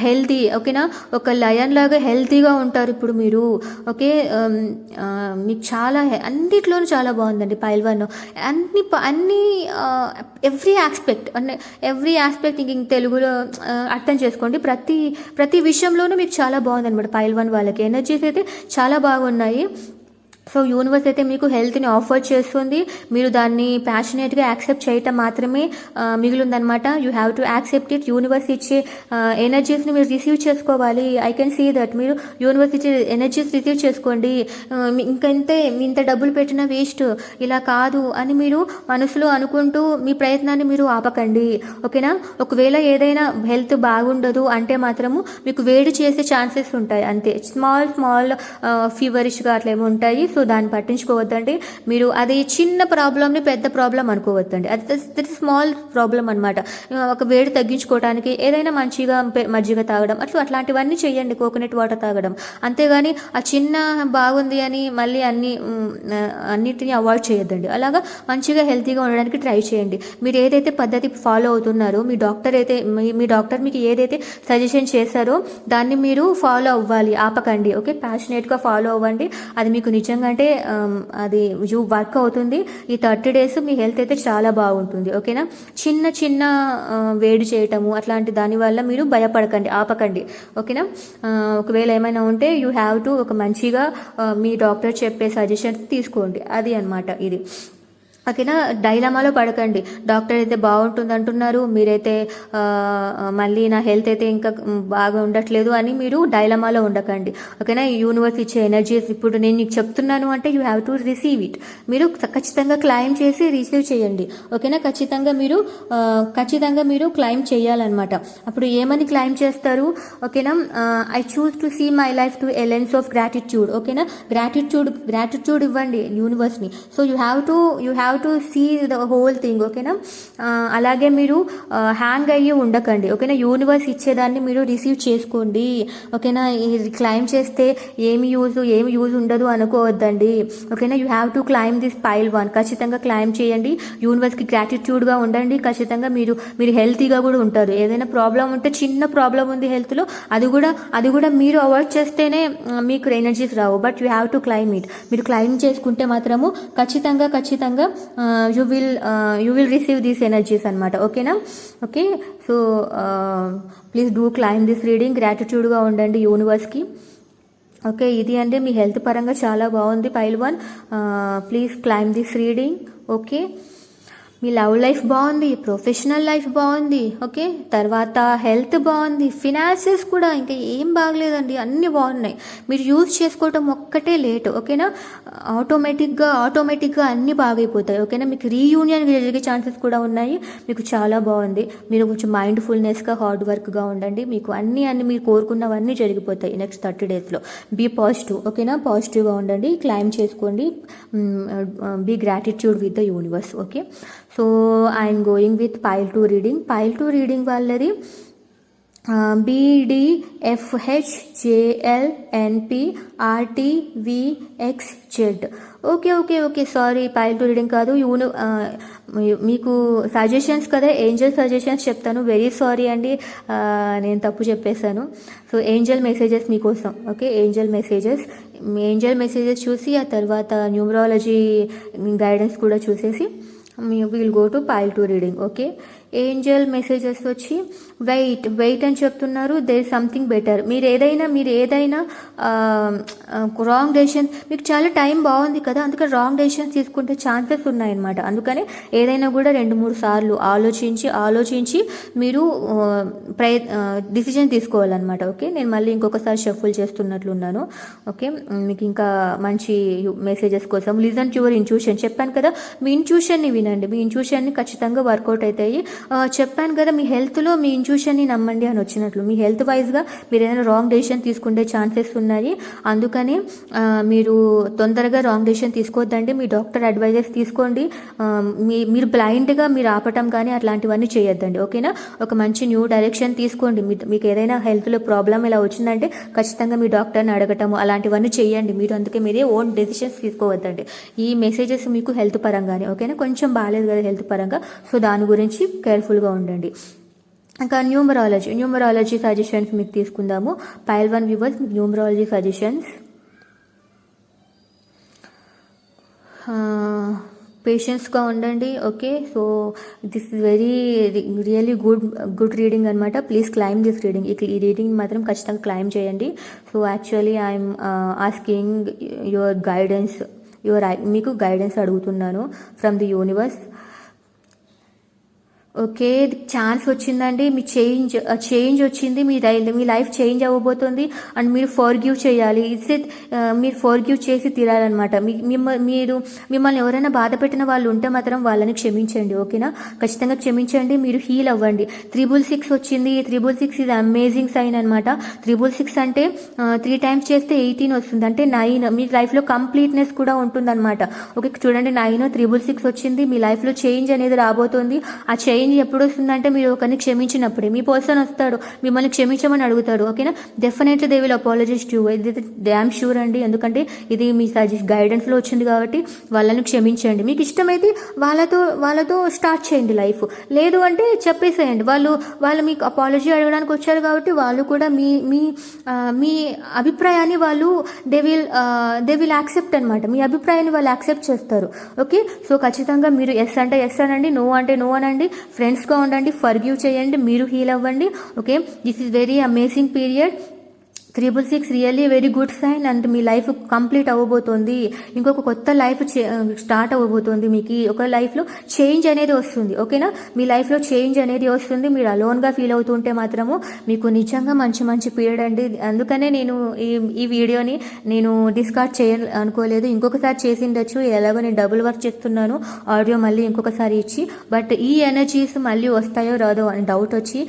healthy. ఓకేనా, ఒక లయన్ లాగా హెల్తీగా ఉంటారు ఇప్పుడు మీరు. ఓకే, మీకు చాలా అన్నిట్లోనూ చాలా బాగుందండి పైల్ 1. అన్ని ఎవ్రీ ఆస్పెక్ట్ ఇంక తెలుగులో అర్థం చేసుకోండి. ప్రతి విషయంలోనూ మీకు చాలా బాగుంది అనమాట పైల్ 1 వాళ్ళకి. ఎనర్జీస్ అయితే చాలా బాగున్నాయి. సో యూనివర్స్ అయితే మీకు హెల్త్ని ఆఫర్ చేస్తుంది, మీరు దాన్ని ప్యాషనేట్గా యాక్సెప్ట్ చేయటం మాత్రమే మిగిలిందనమాట. You have to accept it. Universe ఇచ్చే ఎనర్జీస్ని మీరు రిసీవ్ చేసుకోవాలి. ఐ కెన్ సీ దట్ మీరు యూనివర్స్ ఇచ్చే ఎనర్జీస్ రిసీవ్ చేసుకోండి. ఇంకంతే, ఇంత డబ్బులు పెట్టినా వేస్ట్, ఇలా కాదు అని మీరు మనసులో అనుకుంటూ మీ ప్రయత్నాన్ని మీరు ఆపకండి, ఓకేనా. ఒకవేళ ఏదైనా హెల్త్ బాగుండదు అంటే మాత్రము మీకు వేడి చేసే ఛాన్సెస్ ఉంటాయి, అంతే. స్మాల్ ఫీవరిష్గా అట్లా ఏమి ఉంటాయి. సో దాన్ని పట్టించుకోవద్దండి మీరు. అది చిన్న ప్రాబ్లమ్ని పెద్ద ప్రాబ్లం అనుకోవద్దండి, అది స్మాల్ ప్రాబ్లం అనమాట. ఒక వేడి తగ్గించుకోవడానికి ఏదైనా మంచిగా మజ్జిగ తాగడం అట్లాంటివన్నీ చేయండి, కోకోనట్ వాటర్ తాగడం. అంతేగాని ఆ చిన్న బాగుంది అని మళ్ళీ అన్నిటిని అవాయిడ్ చేయొద్దండి. అలాగా మంచిగా హెల్తీగా ఉండడానికి ట్రై చేయండి. మీరు ఏదైతే పద్ధతి ఫాలో అవుతున్నారో, మీ డాక్టర్ మీకు ఏదైతే సజెషన్ చేశారో దాన్ని మీరు ఫాలో అవ్వాలి, ఆపకండి, ఓకే. ప్యాషనేట్గా ఫాలో అవ్వండి. అది మీకు నిజంగా అంటే అది వర్క్ అవుతుంది. ఈ 30 days మీ హెల్త్ అయితే చాలా బాగుంటుంది, ఓకేనా. చిన్న వేడి చేయటము అట్లాంటి దానివల్ల మీరు భయపడకండి, ఆపకండి, ఓకేనా. ఒకవేళ ఏమైనా ఉంటే యూ హ్యావ్ టు ఒక మంచిగా మీ డాక్టర్ చెప్పే సజెషన్స్ తీసుకోండి, అది అన్నమాట ఇది, ఓకేనా. డైలమాలో పడకండి. డాక్టర్ అయితే బాగుంటుంది అంటున్నారు, మీరైతే మళ్ళీ నా హెల్త్ అయితే ఇంకా బాగా ఉండట్లేదు అని మీరు డైలమాలో ఉండకండి, ఓకేనా. యూనివర్స్ ఇచ్చే ఎనర్జీస్ ఇప్పుడు నేను నీకు చెప్తున్నాను అంటే you have to receive it. మీరు ఖచ్చితంగా క్లైమ్ చేసి రిసీవ్ చేయండి, ఓకేనా. ఖచ్చితంగా మీరు క్లైమ్ చేయాలన్నమాట. అప్పుడు ఏమని క్లైమ్ చేస్తారు, ఓకేనా. I choose to see my life to a lens of gratitude, ఓకేనా. గ్రాటిట్యూడ్ ఇవ్వండి యూనివర్స్ని. So you have to see the whole thing, ఓకేనా. అలాగే మీరు హ్యాంగ్ అయ్యి ఉండకండి, ఓకేనా. యూనివర్స్ ఇచ్చేదాన్ని మీరు రిసీవ్ చేసుకోండి, ఓకేనా. క్లైమ్ చేస్తే ఏమి యూజ్ ఉండదు అనుకోవద్దండి, ఓకేనా. You have to claim this pile 1. ఖచ్చితంగా క్లైమ్ చేయండి, యూనివర్స్కి గ్రాటిట్యూడ్గా ఉండండి. ఖచ్చితంగా మీరు హెల్తీగా కూడా ఉంటారు. ఏదైనా ప్రాబ్లం ఉంటే, చిన్న ప్రాబ్లం ఉంది హెల్త్లో, అది కూడా మీరు అవాయిడ్ చేస్తేనే మీకు energies Rao. But you have to claim it. మీరు క్లైమ్ చేసుకుంటే మాత్రము ఖచ్చితంగా you will receive these energies అన్నమాట, ఓకేనా. Okay. So please do claim this reading. గ్రాటిట్యూడ్గా ఉండండి యూనివర్స్కి, ఓకే. ఇది అంటే మీ హెల్త్ పరంగా చాలా బాగుంది pile 1. Please claim this reading, okay. Me love life బాగుంది, ప్రొఫెషనల్ లైఫ్ బాగుంది, ఓకే. తర్వాత హెల్త్ బాగుంది, ఫినాన్సెస్ కూడా ఇంకా ఏం బాగలేదండి, అన్నీ బాగున్నాయి. మీరు యూజ్ చేసుకోవటం ఒక్కటే లేట్, ఓకేనా. ఆటోమేటిక్గా అన్నీ బాగైపోతాయి, ఓకేనా. మీకు రీయూనియన్ జరిగే ఛాన్సెస్ కూడా ఉన్నాయి. మీకు చాలా బాగుంది. మీరు కొంచెం మైండ్ఫుల్నెస్గా హార్డ్ వర్క్గా ఉండండి. మీకు అన్నీ మీరు కోరుకున్నవన్నీ జరిగిపోతాయి నెక్స్ట్ 30 daysలో. బీ పాజిటివ్, ఓకేనా. పాజిటివ్గా ఉండండి, క్లైమ్ చేసుకోండి. Be gratitude with the universe, okay. So I'm going with pile 2 reading. Pile 2 reading వాళ్ళది BDFHJLNPRTVXZ. Okay. Sorry, pile 2 reading కాదు. మీకు సజెషన్స్ కదా, ఏంజల్ సజెషన్స్ చెప్తాను. వెరీ సారీ అండి, నేను తప్పు చెప్పేశాను. సో ఏంజల్ మెసేజెస్ మీకోసం, ఓకే. ఏంజల్ మెసేజెస్ చూసి ఆ తర్వాత న్యూమరాలజీ గైడెన్స్ కూడా చూసేసి will go to pile 2 reading, okay. Angel messages వచ్చి వెయిట్ అని చెప్తున్నారు. There something better. మీరు ఏదైనా రాంగ్ డెసిషన్, మీకు చాలా టైం బాగుంది కదా, అందుకని రాంగ్ డెసిషన్స్ తీసుకుంటే ఛాన్సెస్ ఉన్నాయన్నమాట. అందుకని ఏదైనా కూడా 2-3 సార్లు ఆలోచించి మీరు డిసిజన్ తీసుకోవాలన్నమాట, ఓకే. నేను మళ్ళీ ఇంకొకసారి షఫుల్ చేస్తున్నట్లున్నాను, ఓకే. మీకు ఇంకా మంచి మెసేజెస్ కోసం లిజన్ టు యువర్ ఇంట్యూషన్ చెప్పాను కదా. మీ ఇంట్యూషన్ని వినండి, మీ ఇంట్యూషన్ని ఖచ్చితంగా వర్కౌట్ అవుతాయి. చెప్పాను కదా, మీ హెల్త్లో మీ ఇంట్యూషన్ని నమ్మండి అని వచ్చినట్లు. మీ హెల్త్ వైజ్గా మీరు ఏదైనా రాంగ్ డెసిషన్ తీసుకునే ఛాన్సెస్ ఉన్నాయి. అందుకని మీరు తొందరగా రాంగ్ డెసిషన్ తీసుకోవద్దండి. మీ డాక్టర్ అడ్వైజెస్ తీసుకోండి. మీరు బ్లైండ్గా మీరు ఆపటం కానీ అట్లాంటివన్నీ చేయొద్దండి, ఓకేనా. ఒక మంచి న్యూ డైరెక్షన్ తీసుకోండి. మీకు ఏదైనా హెల్త్లో ప్రాబ్లం ఇలా వచ్చిందంటే ఖచ్చితంగా మీ డాక్టర్ని అడగటము అలాంటివన్నీ చేయండి. అందుకే మీరే ఓన్ డెసిషన్స్ తీసుకోవద్దండి. ఈ మెసేజెస్ మీకు హెల్త్ పరంగానే, ఓకేనా. కొంచెం బాగాలేదు కదా హెల్త్ పరంగా, సో దాని గురించి కేర్ఫుల్గా ఉండండి. ఇంకా న్యూమరాలజీ సజెషన్స్ మీకు తీసుకుందాము. Pile 1 viewers, numerology suggestions. పేషెన్స్గా ఉండండి. Okay, so this is very really good reading అనమాట. Please claim this reading. ఈ రీడింగ్ మాత్రం ఖచ్చితంగా క్లైమ్ చేయండి. So actually I'm asking your guidance, మీకు గైడెన్స్ అడుగుతున్నాను from the universe. Okay, chance వచ్చిందండి. మీ చేంజ్ వచ్చింది. మీ లైఫ్ చేంజ్ అవ్వబోతుంది అండ్ మీరు ఫర్గివ్ చేయాలి. మీరు ఫర్గివ్ చేసి తీరాలన్నమాట. మిమ్మల్ని ఎవరైనా బాధ పెట్టిన వాళ్ళు ఉంటే మాత్రం వాళ్ళని క్షమించండి. ఓకేనా, ఖచ్చితంగా క్షమించండి. మీరు హీల్ అవ్వండి. 666 వచ్చింది. 666 ఇది అమేజింగ్ సైన్ అనమాట. 666 అంటే 3 times చేస్తే 18 వస్తుంది, అంటే 9. మీ లైఫ్లో కంప్లీట్నెస్ కూడా ఉంటుందన్నమాట. ఓకే, చూడండి 9 666 వచ్చింది. మీ లైఫ్లో చేంజ్ అనేది రాబోతుంది. ఆ చేంజ్ ఎప్పుడు వస్తుందంటే మీరు ఒకరిని క్షమించినప్పుడే. మీ పర్సన్ వస్తాడు, మిమ్మల్ని క్షమించమని అడుగుతాడు. ఓకేనా, definitely they will apologise to you. ఇది డ్యామ్ షూర్ అండి, ఎందుకంటే ఇది మీ గైడెన్స్లో వచ్చింది కాబట్టి వాళ్ళని క్షమించండి. మీకు ఇష్టమైతే వాళ్ళతో స్టార్ట్ చేయండి లైఫ్, లేదు అంటే చెప్పేసేయండి. వాళ్ళు మీకు అపాలజీ అడగడానికి వచ్చారు కాబట్టి వాళ్ళు కూడా మీ అభిప్రాయాన్ని దే విల్ యాక్సెప్ట్ అనమాట. మీ అభిప్రాయాన్ని వాళ్ళు యాక్సెప్ట్ చేస్తారు. ఓకే, సో ఖచ్చితంగా మీరు ఎస్ అంటే ఎస్ అనండి, నో అంటే నో అనండి. ఫ్రెండ్స్గా ఉండండి, ఫర్గివ్ చేయండి, మీరు హీల్ అవ్వండి. Okay, this is very amazing period. 666 really very good sign and మీ లైఫ్ కంప్లీట్ అవ్వబోతోంది. ఇంకొక కొత్త లైఫ్ స్టార్ట్ అవ్వబోతోంది. మీకు ఒక లైఫ్లో చేంజ్ అనేది వస్తుంది. ఓకేనా, మీ లైఫ్లో చేంజ్ అనేది వస్తుంది. మీరు అలోన్గా ఫీల్ అవుతుంటే మాత్రము మీకు నిజంగా మంచి పీరియడ్ అండి. అందుకనే నేను ఈ వీడియోని డిస్కార్డ్ అనుకోలేదు. ఇంకొకసారి చేసిండొచ్చు, ఎలాగో నేను డబుల్ వర్క్ చేస్తున్నాను, ఆడియో మళ్ళీ ఇంకొకసారి ఇచ్చి. బట్ ఈ ఎనర్జీస్ మళ్ళీ వస్తాయో రాదో అని డౌట్ వచ్చి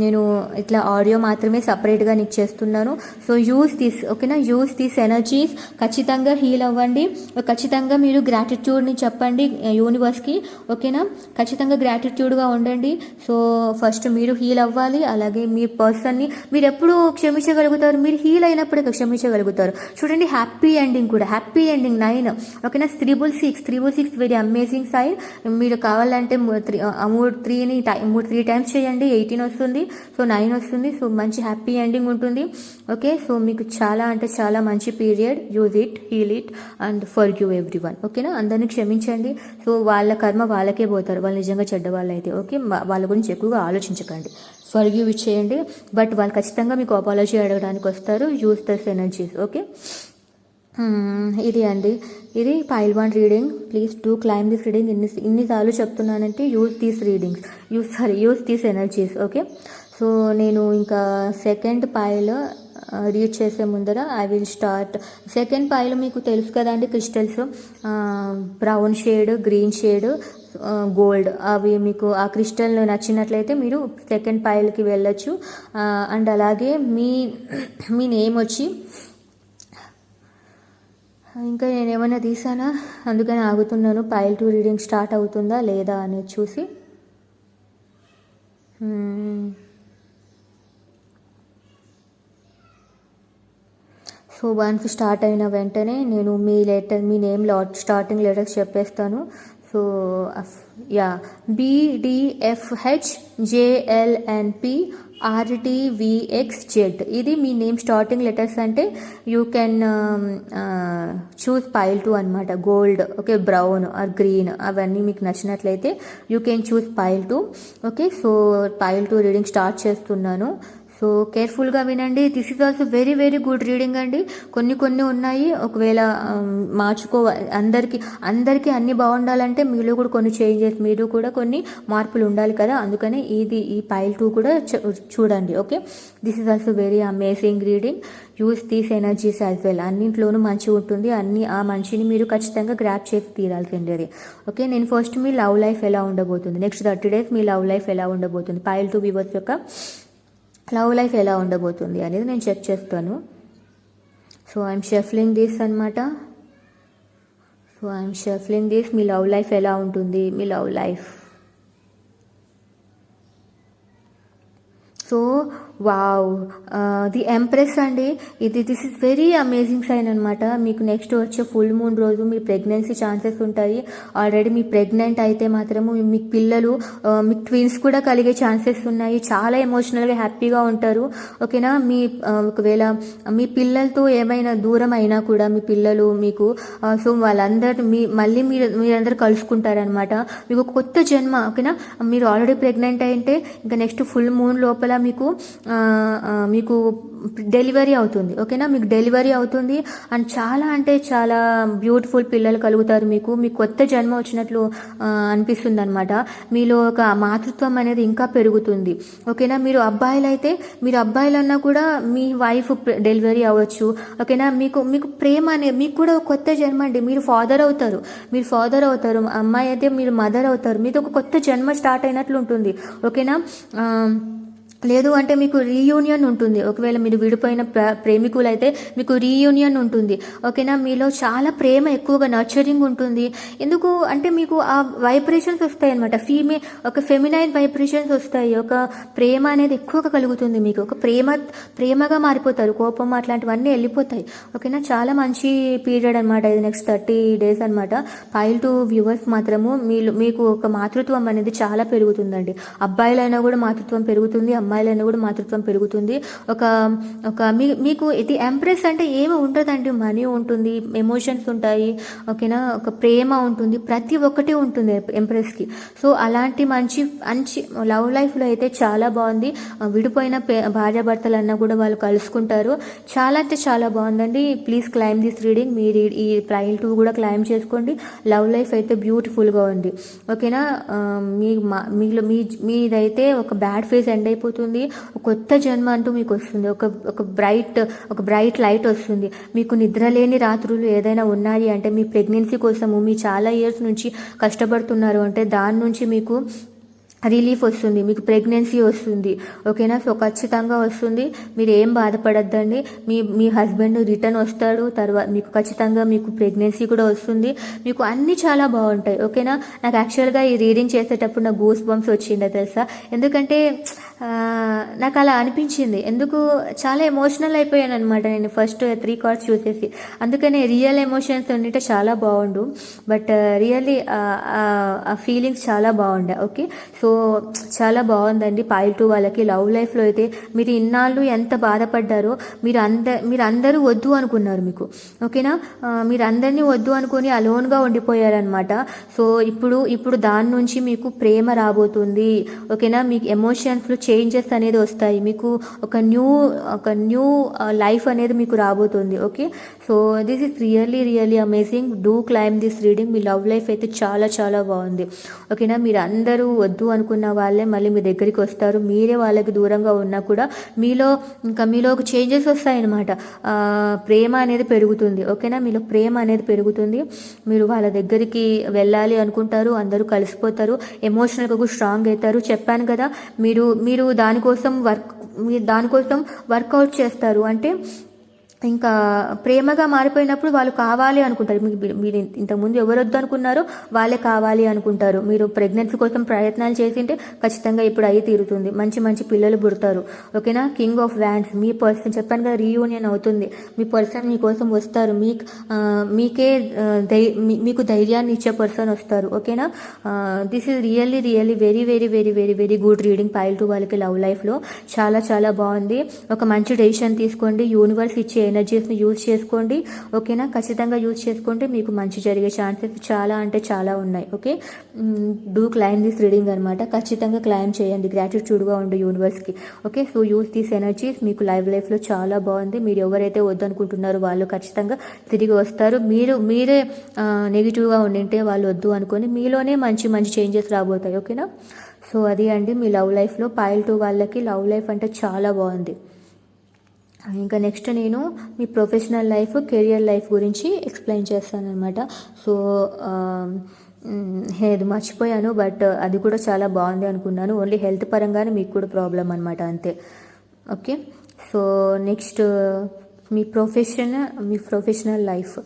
నేను ఇట్లా ఆడియో మాత్రమే సపరేట్గా నీకు చేస్తున్నాను. So use this. ఓకేనా, యూస్ దిస్ ఎనర్జీస్. ఖచ్చితంగా హీల్ అవ్వండి. ఖచ్చితంగా మీరు గ్రాటిట్యూడ్ని చెప్పండి యూనివర్స్కి. ఓకేనా, ఖచ్చితంగా గ్రాటిట్యూడ్గా ఉండండి. సో ఫస్ట్ మీరు హీల్ అవ్వాలి. అలాగే మీ పర్సన్ని మీరు ఎప్పుడు క్షమించగలుగుతారు? మీరు హీల్ అయినప్పుడే క్షమించగలుగుతారు. చూడండి, హ్యాపీ ఎండింగ్ కూడా, హ్యాపీ ఎండింగ్ 9. ఓకేనా, 666 వెరీ అమేజింగ్ సైన్. మీరు కావాలంటే 3 times చేయండి, 18 వస్తుంది. సో 9 వస్తుంది. సో మంచి హ్యాపీ ఎండింగ్ ఉంటుంది. ఓకే, సో మీకు చాలా అంటే చాలా మంచి period. Use it, heal it and forgive everyone. ఓకేనా, అందరినీ క్షమించండి. సో వాళ్ళ కర్మ వాళ్ళకే పోతారు, వాళ్ళు నిజంగా చెడ్డ వాళ్ళు అయితే. ఓకే, వాళ్ళ గురించి ఎక్కువగా ఆలోచించకండి, ఫర్గివ్ ఇచ్చేయండి. బట్ వాళ్ళు ఖచ్చితంగా మీకు అపాలజీ అడగడానికి వస్తారు. యూజ్ దస్ ఎనర్జీస్. ఓకే, ఇది అండి, ఇది pile 1 reading. Please do claim this reading. ఇన్నిసార్లు చెప్తున్నానంటే use these energies. Okay, so నేను ఇంకా సెకండ్ పైల్ రీడ్ చేసే ముందర I will start. Second pile మీకు తెలుసు కదండి, crystals, brown shade, green shade, gold. అవి మీకు ఆ క్రిస్టల్ నచ్చినట్లయితే మీరు సెకండ్ పైల్కి వెళ్ళొచ్చు. అండ్ అలాగే మీ నేమ్ వచ్చి, ఇంకా నేనేమైనా తీసానా, అందుకని ఆగుతున్నాను. పైల్ 2 రీడింగ్ స్టార్ట్ అవుతుందా లేదా అనేది చూసి. సో వన్స్ స్టార్ట్ అయిన వెంటనే నేను మీ నేమ్ స్టార్టింగ్ లెటర్స్ చెప్పేస్తాను. సో యా, BDFHJLNPRTVXZ, ఇది మీ నేమ్ స్టార్టింగ్ లెటర్స్. అంటే యూ కెన్ చూస్ పైల్ 2 అనమాట. Gold, okay, brown or green, అవన్నీ మీకు నచ్చినట్లయితే you can choose pile 2. Okay, so pile 2 reading start చేస్తున్నాను. సో కేర్ఫుల్గా వినండి. This is also very good reading అండి. కొన్ని ఉన్నాయి, ఒకవేళ అందరికీ అన్ని బాగుండాలంటే మీలో కూడా కొన్ని చేంజెస్, మీరు కూడా కొన్ని మార్పులు ఉండాలి కదా. అందుకనే ఈ పైల్ 2 కూడా చూడండి. Okay, this is also very amazing reading. Use these energies as well. అన్నింట్లోనూ మంచి ఉంటుంది. ఆ మంచిని మీరు ఖచ్చితంగా గ్రాప్ చేసి తీరాల్సింది. ఓకే, నేను ఫస్ట్ మీ లవ్ లైఫ్ ఎలా ఉండబోతుంది, నెక్స్ట్ 30 days మీ లవ్ లైఫ్ ఎలా ఉండబోతుంది, పైల్ 2 వ్యూవర్స్ యొక్క లవ్ లైఫ్ ఎలా ఉండబోతుంది అనేది నేను చెక్ చేస్తాను. సో ఐఎమ్ షఫ్లింగ్ దిస్ అనమాట. మీ లవ్ లైఫ్ ఎలా ఉంటుంది, మీ love life. So wow, the empress అండి. This is very amazing sign అనమాట. మీకు నెక్స్ట్ వచ్చే ఫుల్ మూన్ రోజు మీ ప్రెగ్నెన్సీ ఛాన్సెస్ ఉంటాయి. ఆల్రెడీ మీ ప్రెగ్నెంట్ అయితే మాత్రము మీకు పిల్లలు, మీకు ట్విన్స్ కూడా కలిగే ఛాన్సెస్ ఉన్నాయి. చాలా ఎమోషనల్గా హ్యాపీగా ఉంటారు. ఓకేనా. ఒకవేళ మీ పిల్లలతో ఏమైనా దూరం అయినా కూడా మీ పిల్లలు మీకు, సో వాళ్ళందరూ మళ్ళీ మీరందరూ కలుసుకుంటారనమాట. మీకు ఒక కొత్త జన్మ. ఓకేనా. మీరు ఆల్రెడీ ప్రెగ్నెంట్ అయితే ఇంకా నెక్స్ట్ ఫుల్ మూన్ లోపల మీకు డెలివరీ అవుతుంది. ఓకేనా. మీకు డెలివరీ అవుతుంది అండ్ చాలా అంటే చాలా బ్యూటిఫుల్ పిల్లలు కలుగుతారు. మీకు కొత్త జన్మ వచ్చినట్లు అనిపిస్తుంది అనమాట. మీలో ఒక మాతృత్వం అనేది ఇంకా పెరుగుతుంది. ఓకేనా. మీరు అబ్బాయిలన్నా కూడా మీ వైఫ్ డెలివరీ అవ్వచ్చు. ఓకేనా. మీకు ప్రేమ అనేది, మీకు కూడా ఒక కొత్త జన్మ అండి. మీరు ఫాదర్ అవుతారు. అమ్మాయి అయితే మీరు మదర్ అవుతారు. మీతో ఒక కొత్త జన్మ స్టార్ట్ అయినట్లు ఉంటుంది. ఓకేనా. లేదు అంటే మీకు రీయూనియన్ ఉంటుంది. ఒకవేళ మీరు విడిపోయిన ప్రేమికులు అయితే మీకు రీయూనియన్ ఉంటుంది. ఓకేనా. మీలో చాలా ప్రేమ ఎక్కువగా నర్చరింగ్ ఉంటుంది. ఎందుకు అంటే మీకు ఆ వైబ్రేషన్స్ వస్తాయి అనమాట. ఒక ఫెమినైన్ వైబ్రేషన్స్ వస్తాయి. ఒక ప్రేమ అనేది ఎక్కువగా కలుగుతుంది. మీకు ఒక ప్రేమగా మారిపోతారు. కోపం అట్లాంటివన్నీ వెళ్ళిపోతాయి. ఓకేనా. చాలా మంచి పీరియడ్ అనమాట ఇది. నెక్స్ట్ 30 days అనమాట. పైల్ 2 వ్యూవర్స్ మాత్రము మీకు ఒక మాతృత్వం అనేది చాలా పెరుగుతుందండి. అబ్బాయిలైనా కూడా మాతృత్వం పెరుగుతుంది, అమ్మాయిలైనా కూడా మాతృత్వం పెరుగుతుంది. మీకు ఇది ఎంప్రెస్ అంటే ఏమి ఉండదండి. మనీ ఉంటుంది, ఎమోషన్స్ ఉంటాయి. ఓకేనా. ఒక ప్రేమ ఉంటుంది, ప్రతి ఒక్కటి ఉంటుంది ఎంప్రెస్కి. సో అలాంటి మంచి లవ్ లైఫ్లో అయితే చాలా బాగుంది. విడిపోయిన భార్యాభర్తలన్నా కూడా వాళ్ళు కలుసుకుంటారు. చాలా అంటే చాలా బాగుందండి. Please claim this reading. మీరు ఈ పైల్ 2 కూడా క్లైమ్ చేసుకోండి. లవ్ లైఫ్ అయితే బ్యూటిఫుల్గా ఉంది. ఓకేనా. మీదైతే ఒక బ్యాడ్ ఫేజ్ ఎండ్ అయిపోతుంది. కొత్త జన్మ అంటూ మీకు వస్తుంది. ఒక బ్రైట్ లైట్ వస్తుంది. మీకు నిద్రలేని రాత్రులు ఏదైనా ఉన్నాయి అంటే మీ ప్రెగ్నెన్సీ కోసము మీ చాలా ఇయర్స్ నుంచి కష్టపడుతున్నారు అంటే దాని నుంచి మీకు రిలీఫ్ వస్తుంది. మీకు ప్రెగ్నెన్సీ వస్తుంది. ఓకేనా. సో ఖచ్చితంగా వస్తుంది. మీరు ఏం బాధపడద్దండి. మీ హస్బెండ్ రిటర్న్ వస్తాడు. తర్వాత మీకు ఖచ్చితంగా మీకు ప్రెగ్నెన్సీ కూడా వస్తుంది. మీకు అన్నీ చాలా బాగుంటాయి. ఓకేనా. నాకు యాక్చువల్గా ఈ రీడింగ్ చేసేటప్పుడు నాకు గూస్ బంప్స్ వచ్చిండే తెలుసా. ఎందుకంటే నాకు అలా అనిపించింది. ఎందుకు చాలా ఎమోషనల్ అయిపోయాను అనమాట నేను ఫస్ట్ 3 cards చూసేసి. అందుకనే రియల్ ఎమోషన్స్ ఉంటే చాలా బాగుండు. బట్ రియల్లీ ఆ ఫీలింగ్స్ చాలా బాగుండే. ఓకే. సో చాలా బాగుందండి. పైల్ 2 వాళ్ళకి లవ్ లైఫ్లో అయితే మీరు ఇన్నాళ్ళు ఎంత బాధపడ్డారో, మీరందరూ వద్దు అనుకున్నారు మీకు. ఓకేనా. మీరు అందరినీ వద్దు అనుకుని అలోన్గా ఉండిపోయారనమాట. సో ఇప్పుడు దాని నుంచి మీకు ప్రేమ రాబోతుంది. ఓకేనా. మీకు ఎమోషన్స్లో చేంజెస్ అనేది వస్తాయి. మీకు ఒక న్యూ లైఫ్ అనేది మీకు రాబోతుంది. Okay. So this is really amazing. Do claim this reading. Me love life అయితే చాలా చాలా బాగుంది. ఓకేనా. మీరు అందరూ వద్దు అనుకున్న వాళ్ళే మళ్ళీ మీ దగ్గరికి వస్తారు. మీరే వాళ్ళకి దూరంగా ఉన్నా కూడా మీలో ఒక చేంజెస్ వస్తాయన్నమాట. ప్రేమ అనేది పెరుగుతుంది. ఓకేనా. మీలో ప్రేమ అనేది పెరుగుతుంది. మీరు వాళ్ళ దగ్గరికి వెళ్ళాలి అనుకుంటారు. అందరూ కలిసిపోతారు. ఎమోషనల్గా కూడా స్ట్రాంగ్ అవుతారు. చెప్పాను కదా. మీరు దానికోసం వర్కౌట్ చేస్తారు. అంటే ఇంకా ప్రేమగా మారిపోయినప్పుడు వాళ్ళు కావాలి అనుకుంటారు. మీరు ఇంతకుముందు ఎవరు వద్దు అనుకున్నారో వాళ్ళే కావాలి అనుకుంటారు. మీరు ప్రెగ్నెన్సీ కోసం ప్రయత్నాలు చేసింటే ఖచ్చితంగా ఇప్పుడు అయ్యి తీరుతుంది. మంచి పిల్లలు పుడతారు. ఓకేనా. King of wands me person, చెప్పాను కదా, రీయూనియన్ అవుతుంది. మీ పర్సన్ మీకోసం వస్తారు. మీకు ధైర్యాన్ని ఇచ్చే పర్సన్ వస్తారు. ఓకేనా. This is really very good reading. Pile 2 వాళ్ళకి లవ్ లైఫ్లో చాలా చాలా బాగుంది. ఒక మంచి డెసిషన్ తీసుకోండి. యూనివర్స్ ఇచ్చే ఎనర్జీస్ని యూజ్ చేసుకోండి. ఓకేనా. ఖచ్చితంగా యూజ్ చేసుకుంటే మీకు మంచి జరిగే ఛాన్సెస్ చాలా అంటే చాలా ఉన్నాయి. Okay. Do claim this reading అనమాట. ఖచ్చితంగా క్లైమ్ చేయండి. గ్రాటిట్యూడ్గా ఉండు యూనివర్స్కి. Okay. So use these energies. మీకు లైఫ్లో చాలా బాగుంది. మీరు ఎవరైతే వద్దనుకుంటున్నారో వాళ్ళు ఖచ్చితంగా తిరిగి వస్తారు. మీరే నెగిటివ్గా ఉండింటే వాళ్ళు వద్దు అనుకొని మీలోనే మంచి చేంజెస్ రాబోతాయి. ఓకేనా. సో అది అండి మీ లవ్ లైఫ్లో పైల్ 2 వాళ్ళకి లవ్ లైఫ్ అంటే చాలా బాగుంది. ఇంకా నెక్స్ట్ నేను మీ ప్రొఫెషనల్ లైఫ్, కెరియర్ లైఫ్ గురించి ఎక్స్ప్లెయిన్ చేస్తాను అనమాట. సో అది మర్చిపోయాను. బట్ అది కూడా చాలా బాగుంది అనుకున్నాను. ఓన్లీ హెల్త్ పరంగానే మీకు కూడా ప్రాబ్లం అనమాట, అంతే. ఓకే. సో నెక్స్ట్ మీ ప్రొఫెషనల్ లైఫ్.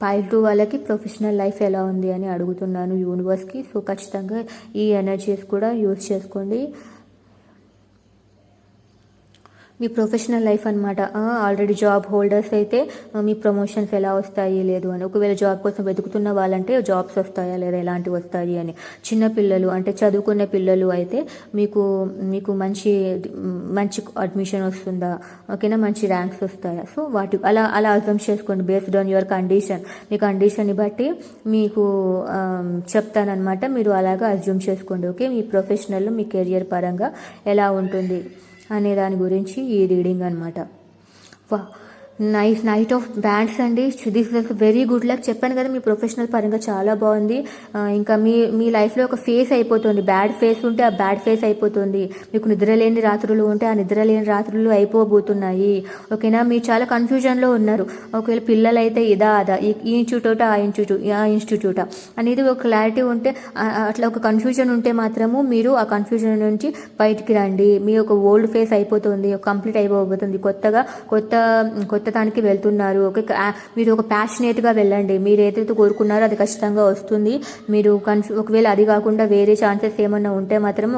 పైల్ 2 వాళ్ళకి ప్రొఫెషనల్ లైఫ్ ఎలా ఉంది అని అడుగుతున్నాను యూనివర్స్కి. సో ఖచ్చితంగా ఈ ఎనర్జీస్ కూడా యూజ్ చేసుకోండి. మీ ప్రొఫెషనల్ లైఫ్ అనమాట. ఆల్రెడీ జాబ్ హోల్డర్స్ అయితే మీ ప్రమోషన్స్ ఎలా వస్తాయి లేదు అని, ఒకవేళ జాబ్ కోసం వెతుకుతున్న వాళ్ళంటే జాబ్స్ వస్తాయా లేదా, ఎలాంటివి వస్తాయి అని. చిన్న పిల్లలు అంటే చదువుకునే పిల్లలు అయితే మీకు మీకు మంచి మంచి అడ్మిషన్ వస్తుందా, ఓకేనా, మంచి ర్యాంక్స్ వస్తాయా. సో వాటి అలా అలా అర్థం చేసుకోండి బేస్డ్ ఆన్ యువర్ కండిషన్. మీ కండిషన్ని బట్టి మీకు చెప్తానమాట, మీరు అలాగా అజ్యూమ్ చేసుకోండి. ఓకే, మీ ప్రొఫెషనల్ మీ కెరియర్ పరంగా ఎలా ఉంటుంది అనే దాని గురించి ఈ రీడింగ్ అనమాట. వా, నైట్ ఆఫ్ బ్యాండ్స్ అండి. This is very good luck. చెప్పాను కదా మీ ప్రొఫెషనల్ పరంగా చాలా బాగుంది. ఇంకా మీ లైఫ్లో ఒక ఫేస్ అయిపోతుంది. బ్యాడ్ ఫేస్ ఉంటే ఆ బ్యాడ్ ఫేస్ అయిపోతుంది. మీకు నిద్రలేని రాత్రులు ఉంటే ఆ నిద్రలేని రాత్రులు అయిపోబోతున్నాయి. ఓకేనా, మీరు చాలా కన్ఫ్యూజన్లో ఉన్నారు. ఒకవేళ పిల్లలు అయితే ఇదా అదా, ఈ ఇన్స్టిట్యూట్ ఆ ఇన్స్టిట్యూట్ అనేది ఒక క్లారిటీ ఉంటే, అట్లా ఒక కన్ఫ్యూజన్ ఉంటే మాత్రము మీరు ఆ కన్ఫ్యూజన్ నుంచి బయటికి రండి. మీ ఒక ఓల్డ్ ఫేస్ అయిపోతుంది, కంప్లీట్ అయిపోబోతుంది. కొత్త దానికి వెళ్తున్నారు. మీరు ఒక ప్యాషనేట్గా వెళ్ళండి. మీరు ఏదైతే కోరుకున్నారో అది ఖచ్చితంగా వస్తుంది. మీరు ఒకవేళ అది కాకుండా వేరే ఛాన్సెస్ ఏమన్నా ఉంటే మాత్రం